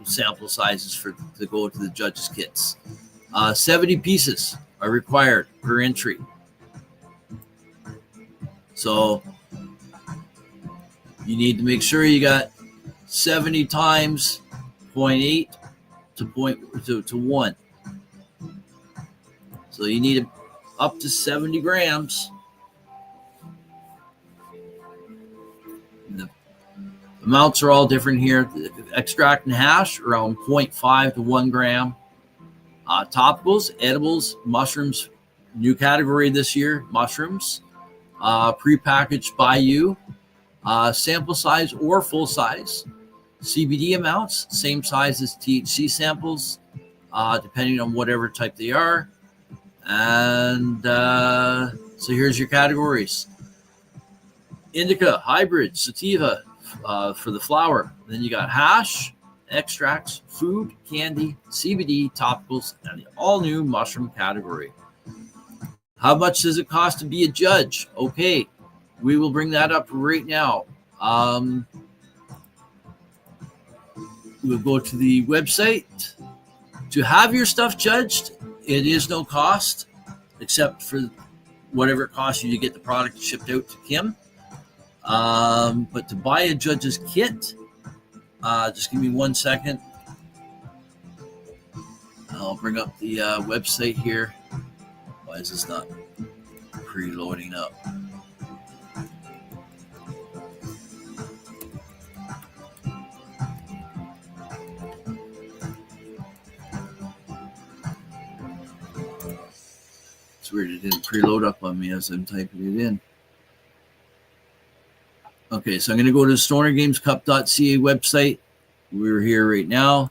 sample sizes to go to the judges' kits. 70 pieces are required per entry. So you need to make sure you got 70 times 0.8 to 1. So you need up to 70 grams. The amounts are all different here. Extract and hash around 0.5 to 1 gram. Topicals, edibles, mushrooms, new category this year, mushrooms. Prepackaged by you. Sample size or full size. CBD amounts, same size as THC samples, depending on whatever type they are. And so here's your categories. Indica, hybrid, sativa for the flower. Then you got hash, extracts, food, candy, CBD, topicals, and the all-new mushroom category. How much does it cost to be a judge? Okay, we will bring that up right now. We'll go to the website. To have your stuff judged, it is no cost, except for whatever it costs you to get the product shipped out to Kim. But to buy a judge's kit, just give me 1 second. I'll bring up the website here. Why is this not preloading up? It's weird. It didn't preload up on me as I'm typing it in. Okay, so I'm going to go to the stonergamescup.ca website. We're here right now.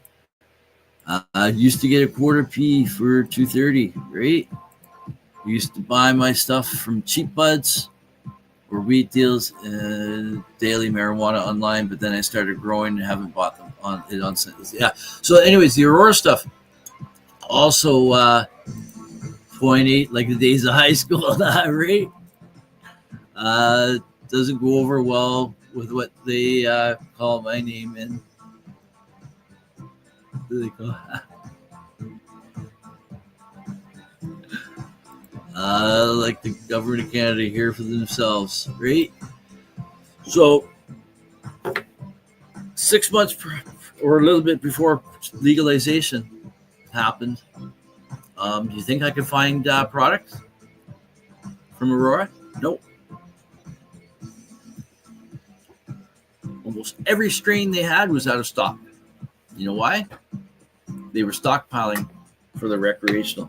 I used to get a quarter P for $2.30, right? I used to buy my stuff from Cheap Buds or Wheat Deals and Daily Marijuana online, but then I started growing and haven't bought them on. Yeah. So, anyways, the Aurora stuff also 0.8, like the days of high school, right? Doesn't go over well with what they call my name and what do they call like the government of Canada here for themselves, right? So 6 months or a little bit before legalization happened, do you think I could find products from Aurora? Nope. Almost every strain they had was out of stock. You know why? They were stockpiling for the recreational.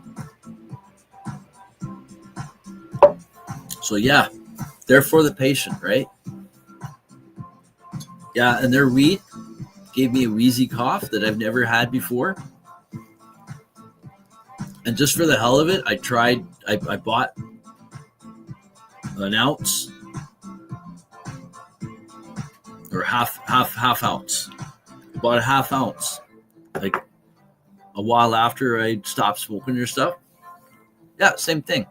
So yeah, they're for the patient, right? Yeah, and their weed gave me a wheezy cough that I've never had before. And just for the hell of it, I bought an ounce or half ounce. I bought a half ounce, like a while after I stopped smoking their stuff. Yeah, same thing.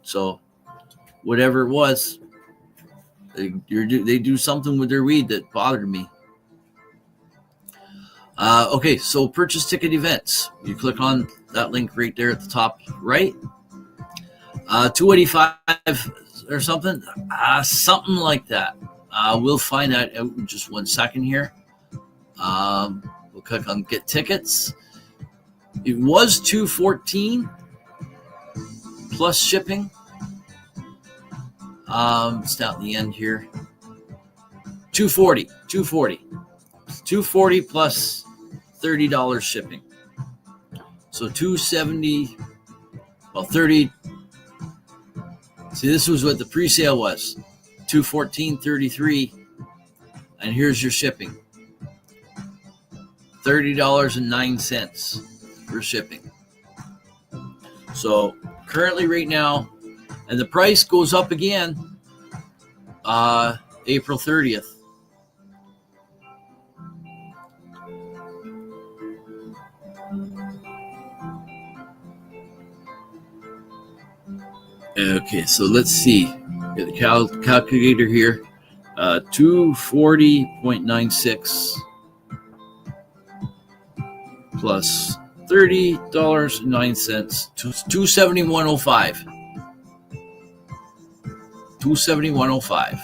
So whatever it was, they do something with their weed that bothered me. Okay, so purchase ticket events. You click on that link right there at the top right. $285 or something, something like that. We'll find that out in just 1 second here. We'll click on get tickets. It was $214 plus shipping. It's down at the end here. $240 plus $30 shipping. So $270. Well, 30. See, this was what the pre-sale was. $214.33, and here's your shipping. $30.09 for shipping. So currently right now, and the price goes up again April 30th. Okay, so let's see. Get the calculator here. 240.96 plus $30.09, $271.05. $271.05.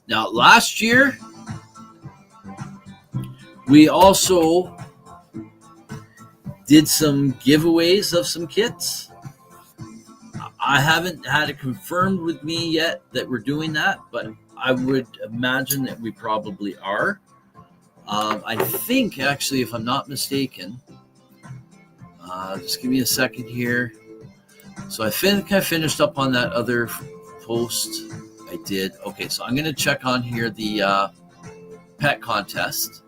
Now, last year, we also did some giveaways of some kits. I haven't had it confirmed with me yet that we're doing that, but I would imagine that we probably are. I think, actually, if I'm not mistaken, just give me a second here. So I think I finished up on that other post. I did. Okay, so I'm going to check on here the pet contest.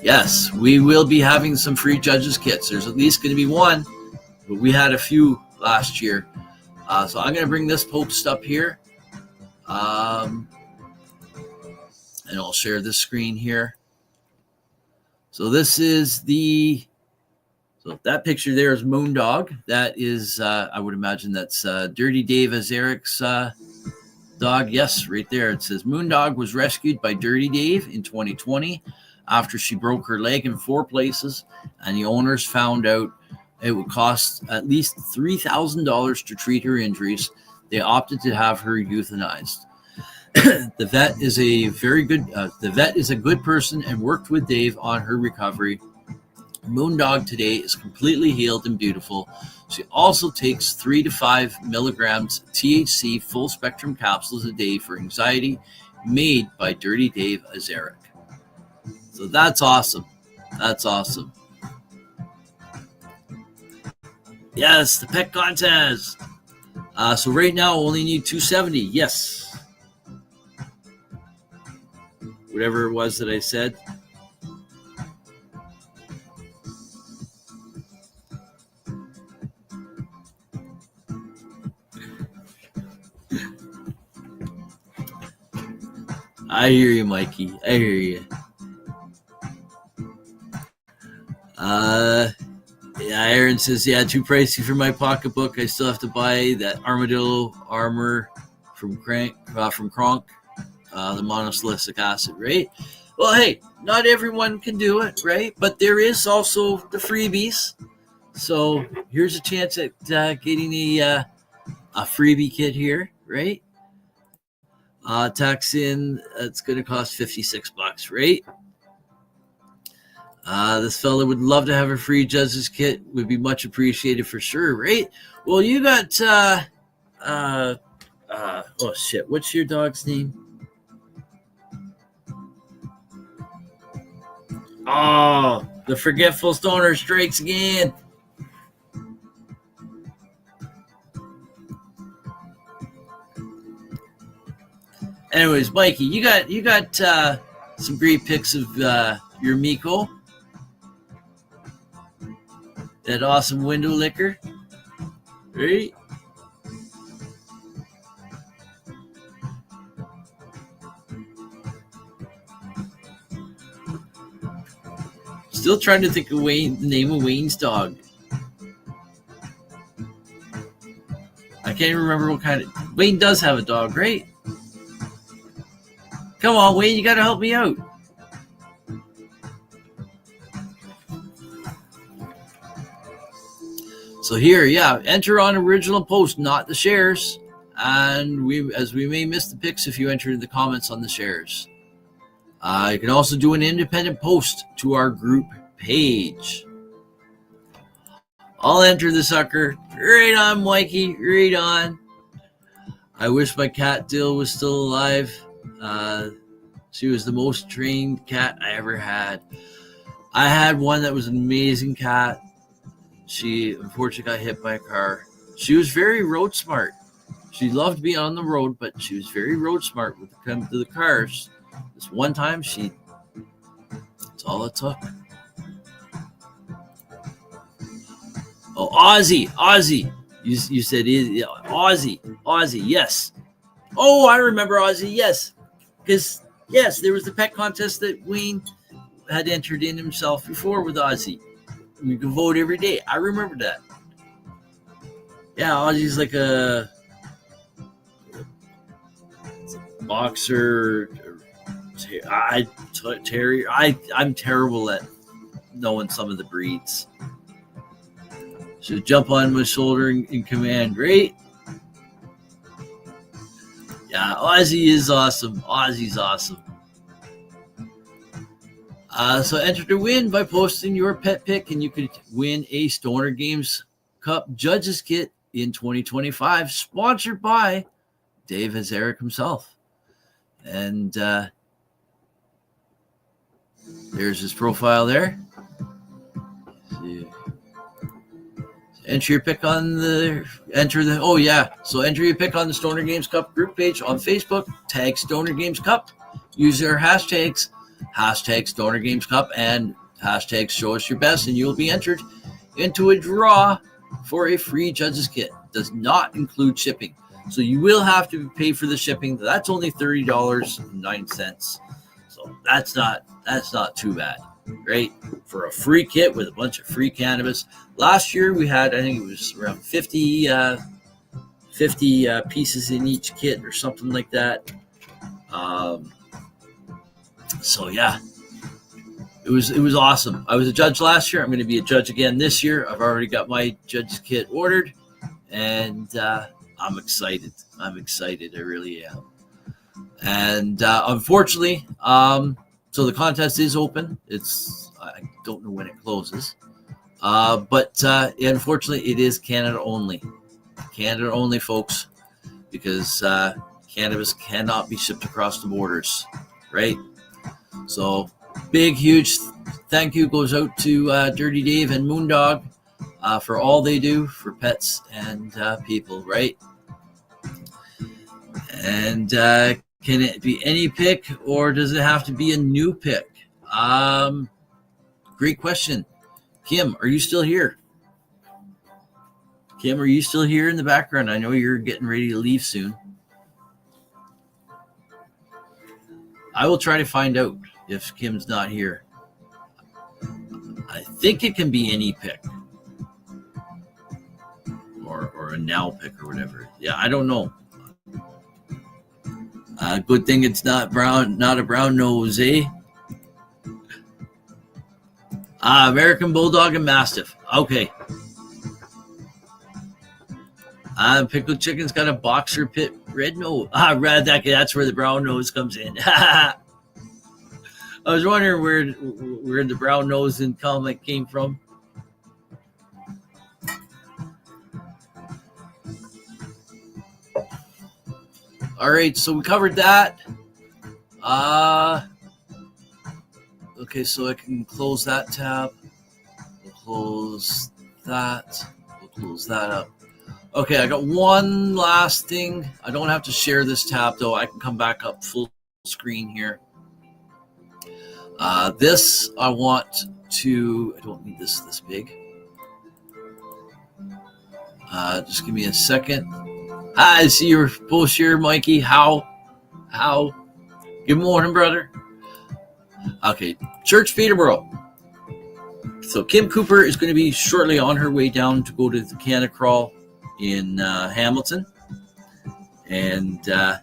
Yes, we will be having some free judges kits. There's at least going to be one, but we had a few last year. So I'm going to bring this post up here. And I'll share this screen here. So this is so that picture there is Moondog. That is, I would imagine that's Dirty Dave Azaric's dog. Yes, right there. It says Moondog was rescued by Dirty Dave in 2020 after she broke her leg in 4 places, and the owners found out it would cost at least $3,000 to treat her injuries. They opted to have her euthanized. The vet is a very good. The vet is a good person and worked with Dave on her recovery. Moondog today is completely healed and beautiful. She also takes 3 to 5 milligrams THC full spectrum capsules a day for anxiety, made by Dirty Dave Azaric. So that's awesome. That's awesome. Yes, the pet contest. So right now, only need 270. Yes. Whatever it was that I said. I hear you, Mikey. I hear you. Yeah, Aaron says, yeah, too pricey for my pocketbook. I still have to buy that armadillo armor from Kronk, the monosilicic acid, right? Well, hey, not everyone can do it, right? But there is also the freebies. So here's a chance at getting a freebie kit here, right? Tax in, it's going to cost $56, right? This fella would love to have a free judge's kit. Would be much appreciated for sure, right? Well, you got, oh shit, what's your dog's name? Oh, the forgetful stoner strikes again. Anyways, Mikey, you got some great pics of your Miko. That awesome window licker, right? Still trying to think of the name of Wayne's dog. I can't remember what kind of... Wayne does have a dog, right? Come on, Wayne, you got to help me out. So here, yeah, enter on original post, not the shares. And we may miss the pics if you enter in the comments on the shares. You can also do an independent post to our group page. I'll enter the sucker. Right on, Mikey. Right on. I wish my cat Dill was still alive. She was the most trained cat I ever had. I had one that was an amazing cat. She unfortunately got hit by a car. She was very road smart. She loved being on the road, but she was very road smart when it came to the cars. This one time, that's all it took. Oh, Ozzy. You said Ozzy, yes. Oh, I remember Ozzy, yes. Because, yes, there was the pet contest that Wayne had entered in himself before with Ozzy. You can vote every day. I remember that. Yeah, Ozzy's like a boxer. Terrier. I'm terrible at knowing some of the breeds. So jump on my shoulder in command, right? Yeah, Ozzy is awesome. Ozzy's awesome. So enter to win by posting your pet pick, and you could win a Stoner Games Cup Judges Kit in 2025, sponsored by Dave Azaric himself. And there's his profile there. Enter your pick on So enter your pick on the Stoner Games Cup group page on Facebook. Tag Stoner Games Cup. Use their hashtags. Hashtag Stoner Games Cup and hashtag Show Us Your Best, and you'll be entered into a draw for a free judges kit. Does not include shipping, so you will have to pay for the shipping. That's only $30.09. So that's not too bad, right? For a free kit with a bunch of free cannabis. Last year we had, I think it was around 50 pieces in each kit or something like that. So yeah, it was awesome. I was a judge last year. I'm going to be a judge again this year. I've already got my judge's kit ordered, and I'm excited. I really am. And unfortunately, So the contest is open. I don't know when it closes. But unfortunately, it is Canada only. Canada only, folks, because cannabis cannot be shipped across the borders, right? So big, huge thank you goes out to Dirty Dave and Moondog for all they do for pets and people, right? And can it be any pick, or does it have to be a new pick? Great question. Kim, are you still here? Kim, are you still here in the background? I know you're getting ready to leave soon. I will try to find out if Kim's not here. I think it can be any pick. Or a now pick or whatever. Yeah, I don't know. Good thing it's not a brown nose, eh? American Bulldog and Mastiff. Okay. Pickled Chicken's got a boxer pit red nose. That's where the brown nose comes in. I was wondering where the brown nose in comment came from. All right, so we covered that. Okay, so I can close that tab. We'll close that. We'll close that up. Okay, I got one last thing. I don't have to share this tab, though. I can come back up full screen here. This, I want to... I don't need this big. Just give me a second. I see your post here, Mikey. How? Good morning, brother. Okay, Church Peterborough. So Kim Cooper is going to be shortly on her way down to go to the Canna Crawl in Hamilton. And there's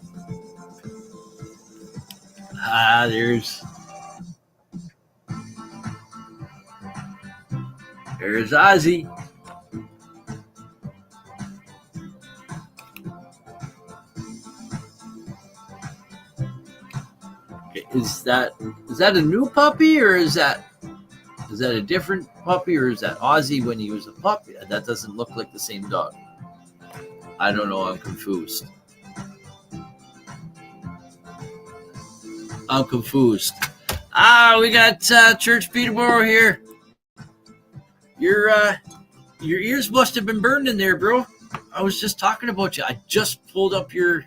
Ozzy. Okay, is that a new puppy, or is that a different puppy, or is that Ozzy when he was a puppy? That doesn't look like the same dog. I don't know. I'm confused. We got Church Peterborough here. Your ears must have been burned in there, bro. I was just talking about you. I just pulled up your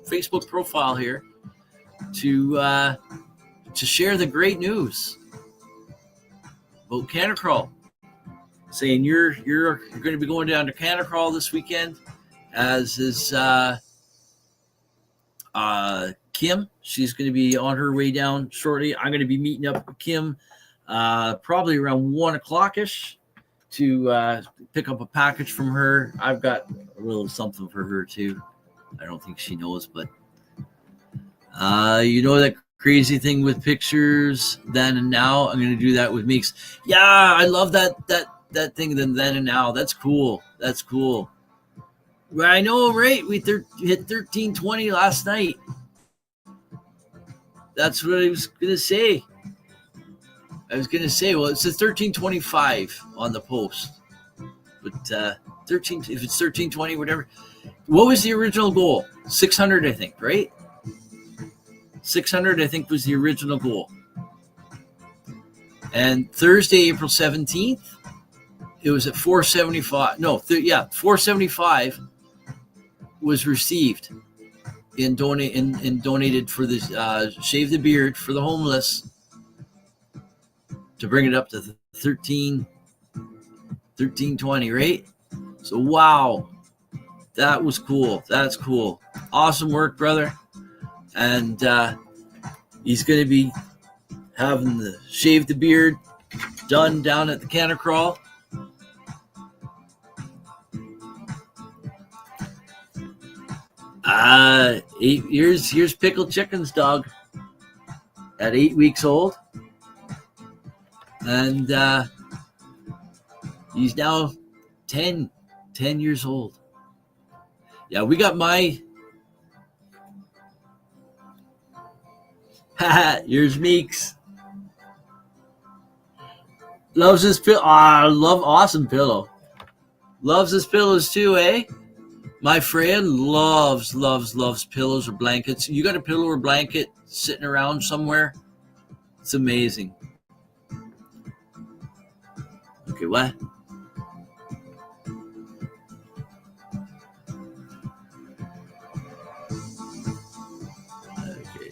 Facebook profile here to share the great news about Canna Crawl, saying you're going to be going down to Canna Crawl this weekend, as is Kim. She's going to be on her way down shortly. I'm going to be meeting up with Kim probably around 1:00ish to pick up a package from her. I've got a little something for her too. I don't think she knows, but that crazy thing with pictures then and now. I'm going to do that with Meeks. Yeah, I love that thing then and now. That's cool. Well, I know, right? We hit 1320 last night. That's what I was going to say. Well, it says 1325 on the post. But if it's 1320, whatever. What was the original goal? 600, I think, right? 600, I think, was the original goal. And Thursday, April 17th, it was at 475. No, 475 was received and donated for the Shave the Beard for the homeless, to bring it up to 1320, right? So, wow, that was cool. That's cool. Awesome work, brother. And he's going to be having the Shave the Beard done down at the Canna Crawl. Here's Pickled Chicken's dog at 8 weeks old. And he's now 10 years old. Yeah, we got my Here's Meeks. Loves his pillow. I love awesome pillow. Loves his pillows too, eh? My friend loves pillows or blankets. You got a pillow or blanket sitting around somewhere? It's amazing. Okay, what? Okay.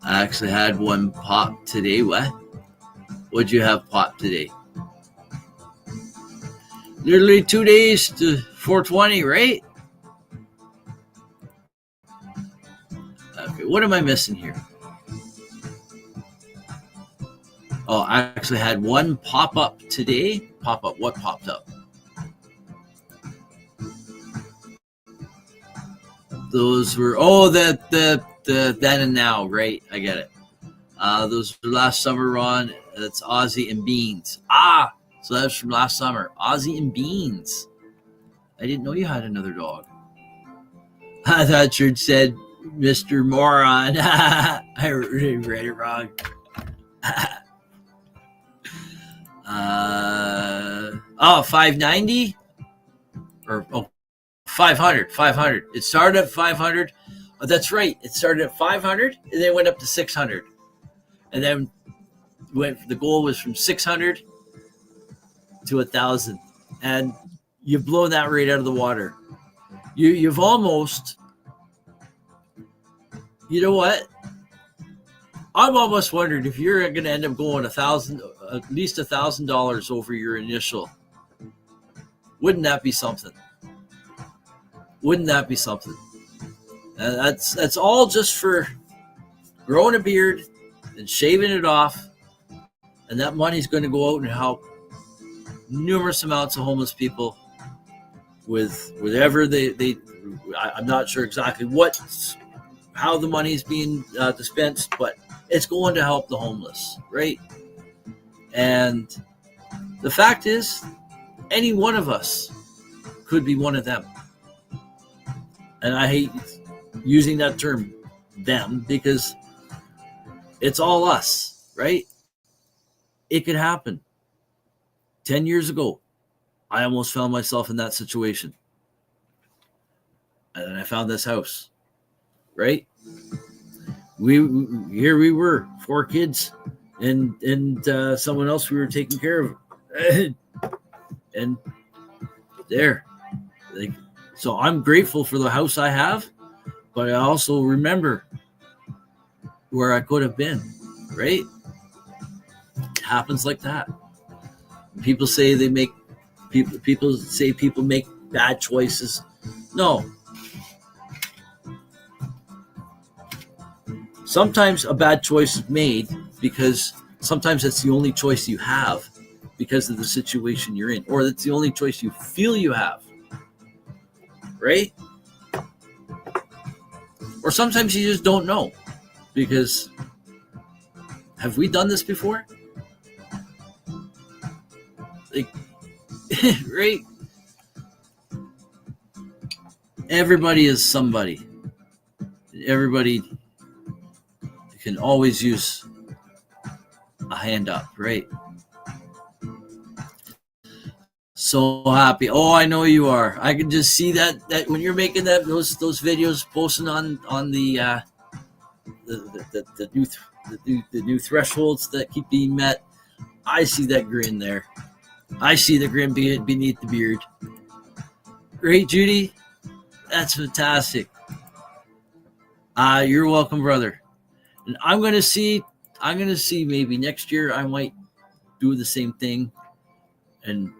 I actually had one pop today. What? What'd you have pop today? Literally 2 days to 420, right? Okay, what am I missing here? Oh, I actually had one pop up today. Pop up. What popped up? Those were the then and now, right? I get it. Those were last summer, Ron. That's Ozzy and Beans. So that's from last summer. Ozzy and Beans. I didn't know you had another dog. I thought Church said Mr. Moron. I read it wrong. 590 or 500. It started at 500. Oh, that's right. It started at 500 and then went up to 600, and then the goal was from 600 to 1,000, and you've blown that rate out of the water. You've almost. You know what? I'm almost wondering if you're going to end up going at least $1,000 over your initial. Wouldn't that be something? Wouldn't that be something? That's all just for growing a beard and shaving it off, and that money's going to go out and help numerous amounts of homeless people with whatever they I'm not sure exactly how the money is being dispensed, but it's going to help the homeless, right? And the fact is, any one of us could be one of them. And I hate using that term, them, because it's all us, right? It could happen. 10 years ago, I almost found myself in that situation. And then I found this house, right? Here we were, 4 kids, and someone else we were taking care of, and there, so I'm grateful for the house I have, but I also remember where I could have been, right? It happens like that. People say people make bad choices. No. Sometimes a bad choice is made because sometimes that's the only choice you have because of the situation you're in, or that's the only choice you feel you have, right? Or sometimes you just don't know, because have we done this before? Right? Everybody is somebody. Everybody can always use a hand up, right? So happy. Oh, I know you are. I can just see that when you're making those videos, posting on the new thresholds that keep being met. I see that grin there. I see the grin beneath the beard. Great, Judy. That's fantastic. You're welcome, brother. And I'm gonna see maybe next year I might do the same thing. And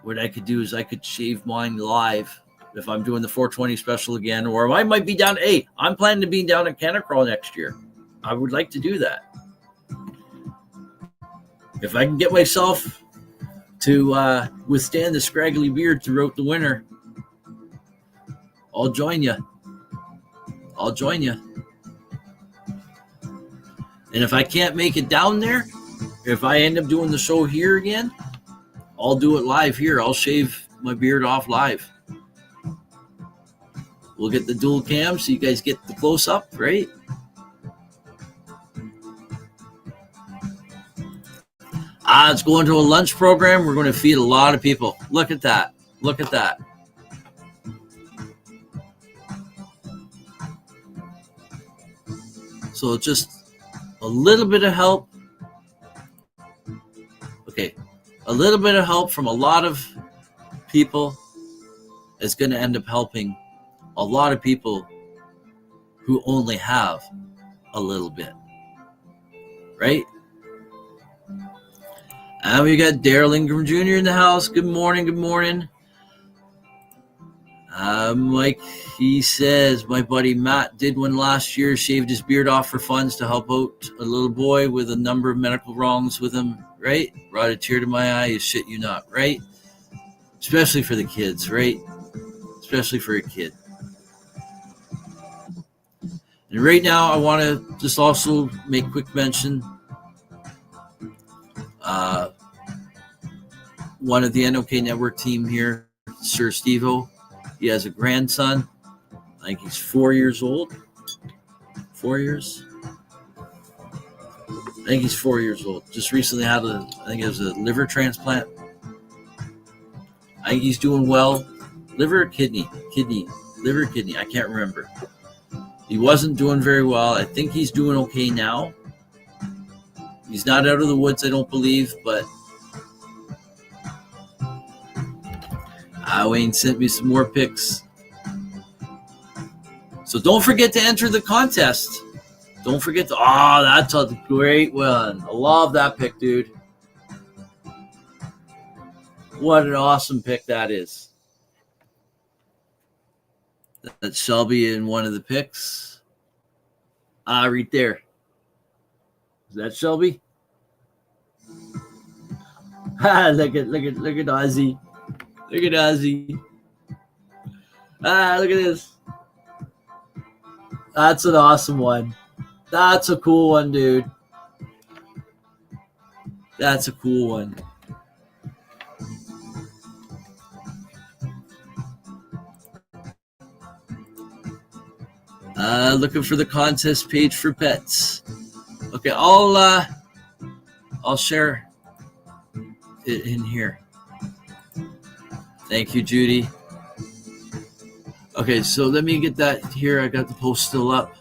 what I could do is I could shave mine live if I'm doing the 420 special again, or I might be down. Hey, I'm planning to be down at Canacrawl next year. I would like to do that. If I can get myself to withstand the scraggly beard throughout the winter, I'll join you. And if I can't make it down there, if I end up doing the show here again, I'll do it live here. I'll shave my beard off live. We'll get the dual cam so you guys get the close up, right? It's going to a lunch program. We're going to feed a lot of people. Look at that. Look at that. So just a little bit of help. Okay. A little bit of help from a lot of people is going to end up helping a lot of people who only have a little bit. Right? And we got Daryl Ingram Jr. in the house. Good morning. Good morning. Mike, he says, my buddy Matt did one last year, shaved his beard off for funds to help out a little boy with a number of medical wrongs with him, right? Brought a tear to my eye, you shit you not, right? Especially for the kids, right? Especially for a kid. And right now, I want to just also make quick mention. One of the NOK Network team here, Sir Steve-O, he has a grandson. I think he's 4 years old. 4 years? I think he's 4 years old. Just recently had I think it was a liver transplant. I think he's doing well. Liver or kidney? Liver or kidney? I can't remember. He wasn't doing very well. I think he's doing okay now. He's not out of the woods, I don't believe, but Wayne sent me some more pics. So don't forget to enter the contest. Don't forget to, that's a great one. I love that pic, dude. What an awesome pic that is. That's Shelby in one of the pics. Right there. Is that Shelby? Look at Ozzy. Look at Ozzy. Look at this. That's an awesome one. That's a cool one, dude. That's a cool one. Looking for the contest page for pets. Okay, I'll share it in here. Thank you, Judy. Okay, so let me get that here. I got the post still up.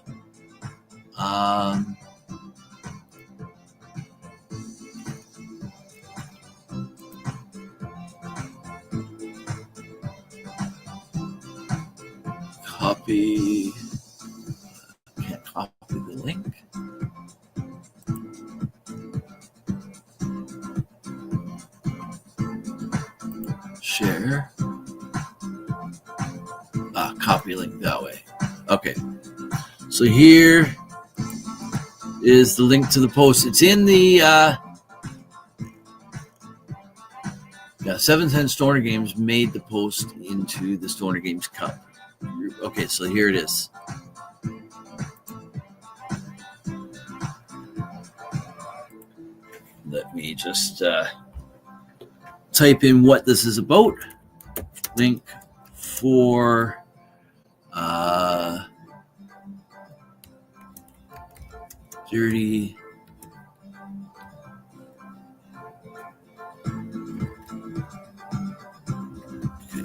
Copy. Can't copy the link. Share. Copy link that way. Okay. So here is the link to the post. It's in the 710 Stoner Games made the post into the Stoner Games Cup. Okay, so here it is. Let me just type in what this is about. Link for dirty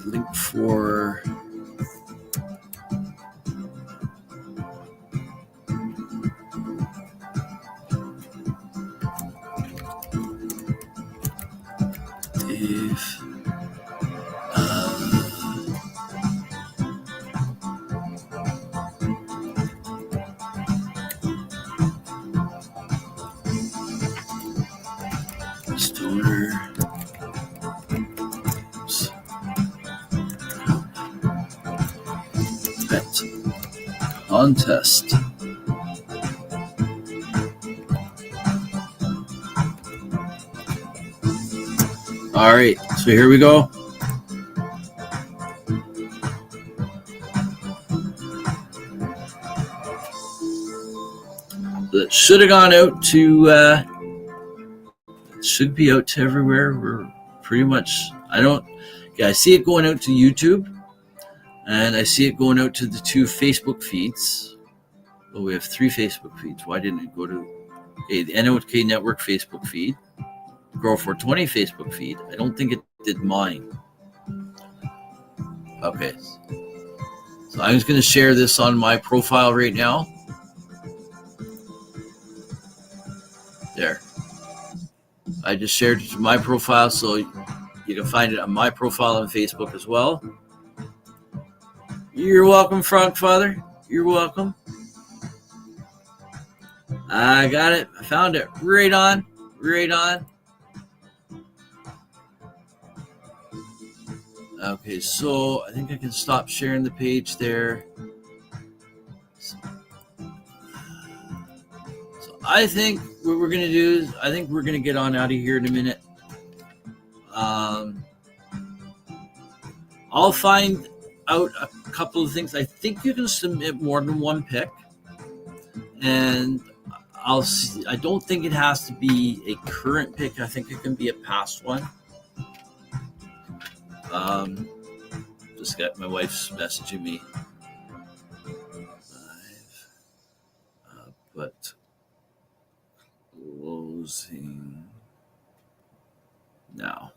link for Dave. Stoner pet contest. All right, so here we go. That should have gone out to should be out to everywhere. We're pretty much, I see it going out to YouTube, and I see it going out to the 2 Facebook feeds. Well, we have 3 Facebook feeds. Why didn't it go to the NOK Network Facebook feed? Grow 420 Facebook feed. I don't think it did mine. Okay. So I'm just going to share this on my profile right now. There. I just shared it to my profile, so you can find it on my profile on Facebook as well. You're welcome, Frog Father. You're welcome. I got it. I found it. Right on. Right on. Okay, so I think I can stop sharing the page there. So I think what we're going to do is I think we're going to get on out of here in a minute. I'll find out a couple of things. I think you can submit more than one pick. And I'll see. I don't think it has to be a current pick. I think it can be a past one. Just got my wife's messaging me. But closing now.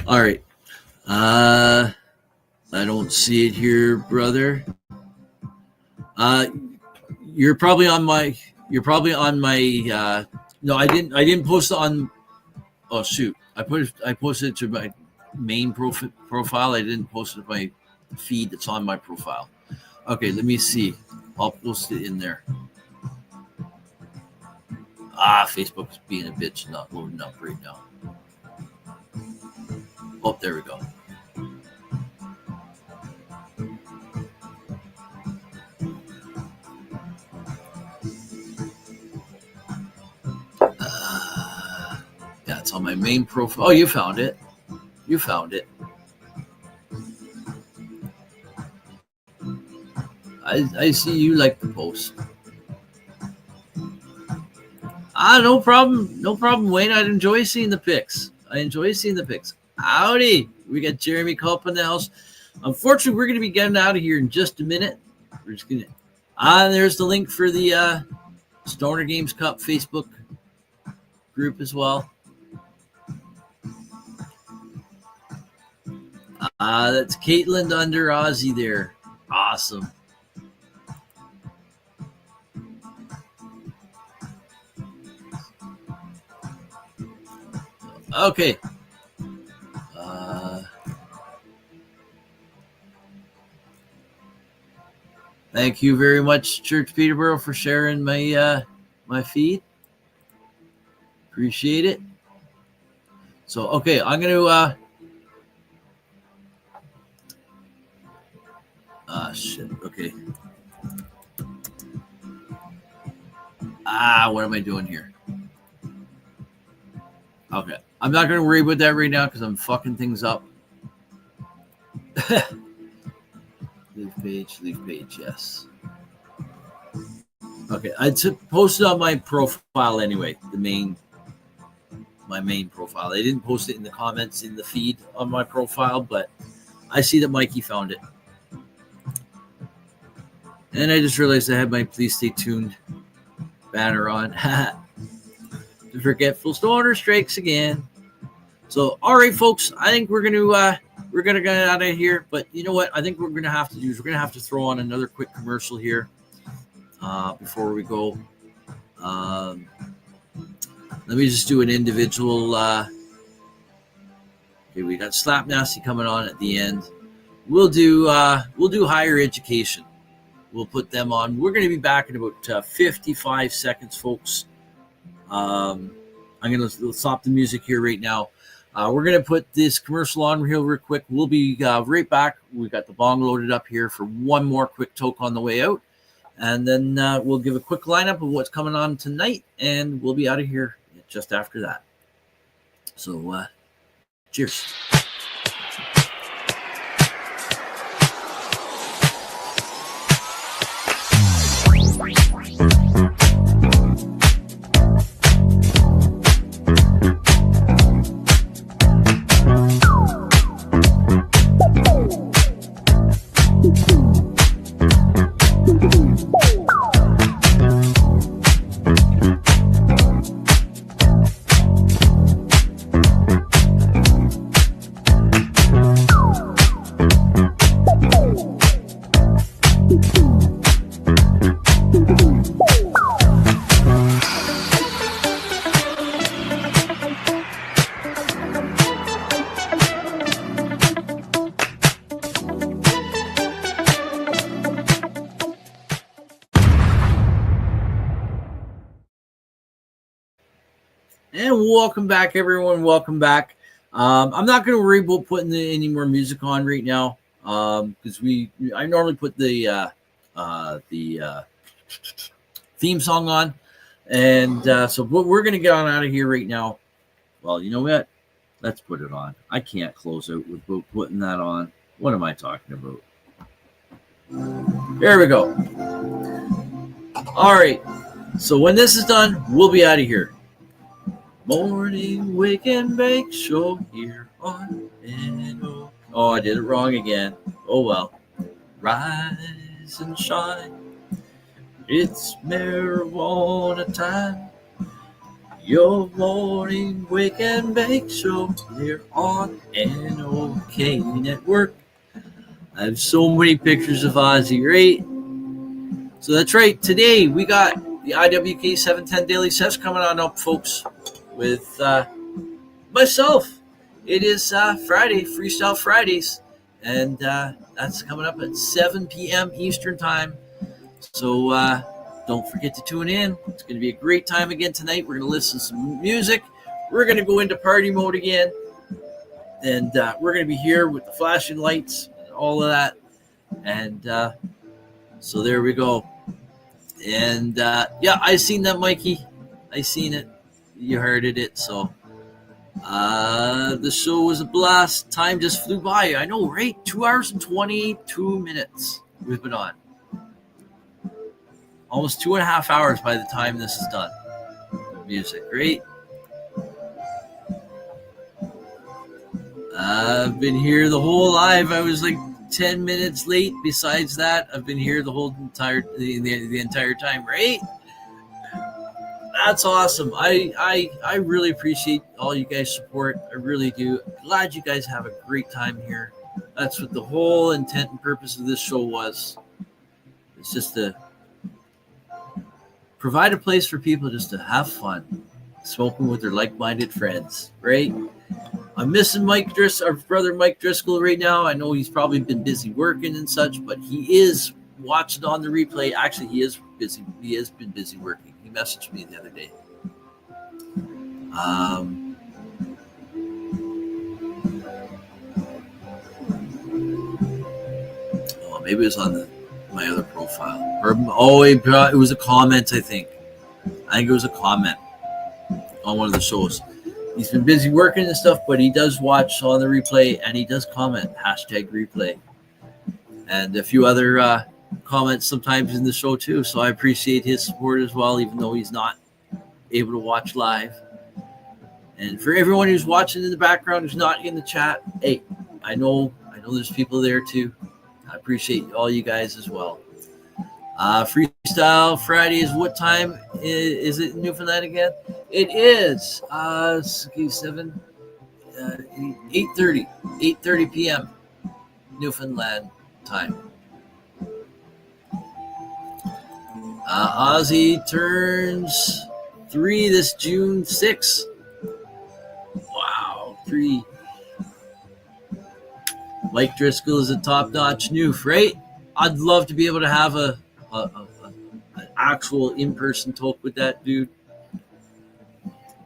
All right. I don't see it here, brother. You're probably on my. No, I didn't post it on. Oh shoot! I posted it to my main profile. I didn't post it to my feed that's on my profile. Okay, let me see. I'll post it in there. Facebook's being a bitch, not loading up right now. Oh, there we go. Yeah, it's on my main profile. Oh, you found it. You found it. I see you like the post. No problem. No problem, Wayne. I enjoy seeing the pics. Howdy. We got Jeremy Culp in the house. Unfortunately, we're going to be getting out of here in just a minute. We're just going to... there's the link for the Stoner Games Cup Facebook group as well. That's Caitlin under Ozzy there. Awesome. Okay. Thank you very much, Church Peterborough, for sharing my my feed. Appreciate it. So, okay, I'm going to... shit. Okay. What am I doing here? Okay. I'm not going to worry about that right now because I'm fucking things up. Leave page, yes. Okay. I posted on my profile anyway, my main profile. I didn't post it in the comments in the feed on my profile, but I see that Mikey found it. And I just realized I had my Please Stay Tuned banner on. The forgetful stoner strikes again. So, all right, folks, I think we're gonna get out of here. But you know what? I think what we're gonna have to do is we're gonna have to throw on another quick commercial here before we go. Let me just do an individual. Okay, we got Slap Nasty coming on at the end. We'll do higher education. We'll put them on. We're going to be back in about 55 seconds, folks. I'm going to stop the music here right now. We're going to put this commercial on real quick. We'll be right back. We've got the bong loaded up here for one more quick toke on the way out. And then we'll give a quick lineup of what's coming on tonight. And we'll be out of here just after that. So, cheers. And welcome back, everyone. Welcome back. I'm not going to worry about putting any more music on right now because I normally put the theme song on, and so we're going to get on out of here right now. Well, you know what? Let's put it on. I can't close out without putting that on. What am I talking about? There we go. All right. So when this is done, we'll be out of here. Morning Wake and Bake Show here on NOK. Oh, I did it wrong again. Oh well. Rise and shine. It's marijuana time. Your morning Wake and Bake Show here on NOK Network. I have so many pictures of Ozzy, right? So that's right. Today we got the IWK 710 Daily Sets coming on up, folks, with myself. It is Friday, Freestyle Fridays, and that's coming up at 7 p.m. Eastern Time. So don't forget to tune in. It's going to be a great time again tonight. We're going to listen to some music. We're going to go into party mode again, and we're going to be here with the flashing lights and all of that. And so there we go. And yeah, I seen that, Mikey. I seen it. You heard it. So the show was a blast. Time just flew by. I know, right? 2 hours and 22 minutes we've been on. Almost 2.5 hours by the time this is done. Music, right? I've been here the whole live. I was like 10 minutes late. Besides that, I've been here the whole entire the entire time, right? That's awesome. I really appreciate all you guys' support. I really do. Glad you guys have a great time here. That's what the whole intent and purpose of this show was. It's just to provide a place for people just to have fun, smoking with their like-minded friends, right? I'm missing our brother Mike Driscoll right now. I know he's probably been busy working and such, but he is watching on the replay. Actually, he is busy. He has been busy working. He messaged me the other day. Maybe it was on my other profile. It was a comment, I think. It was a comment on one of the shows. He's been busy working and stuff, but he does watch on the replay, and he does comment, #replay. And a few other comments sometimes in the show, too. So I appreciate his support as well, even though he's not able to watch live. And for everyone who's watching in the background, who's not in the chat, hey, I know there's people there, too. I appreciate all you guys as well. Freestyle Friday is what time is it in Newfoundland again? It is 8:30 p.m. Newfoundland time. Ozzy turns 3 this June 6th. Wow, 3. Mike Driscoll is a top-notch noof, right? I'd love to be able to have an actual in-person talk with that dude.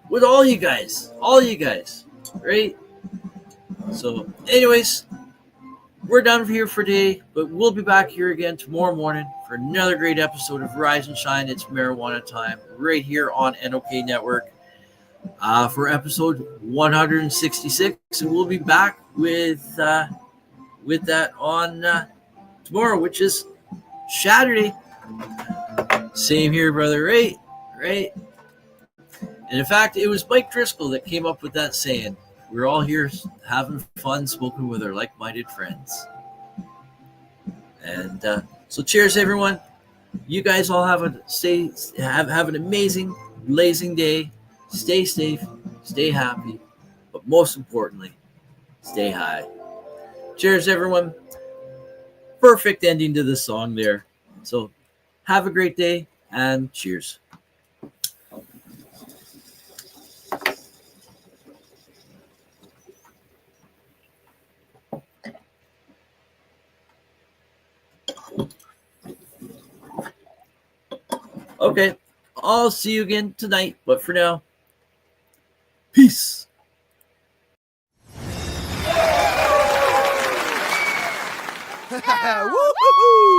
With all you guys, right? So, anyways, we're done here for today, but we'll be back here again tomorrow morning for another great episode of Rise and Shine. It's Marijuana Time, right here on NOK Network for episode 166, and we'll be back with that on tomorrow, which is Saturday. Same here, brother. Right. And in fact, it was Mike Driscoll that came up with that saying. We're all here having fun, smoking with our like-minded friends. And so cheers, everyone. You guys all have an amazing, blazing day. Stay safe, stay happy, but most importantly, stay high. Cheers, everyone. Perfect ending to the song there. So have a great day and cheers. Okay, I'll see you again tonight, but for now, Peace. Woo-hoo-hoo!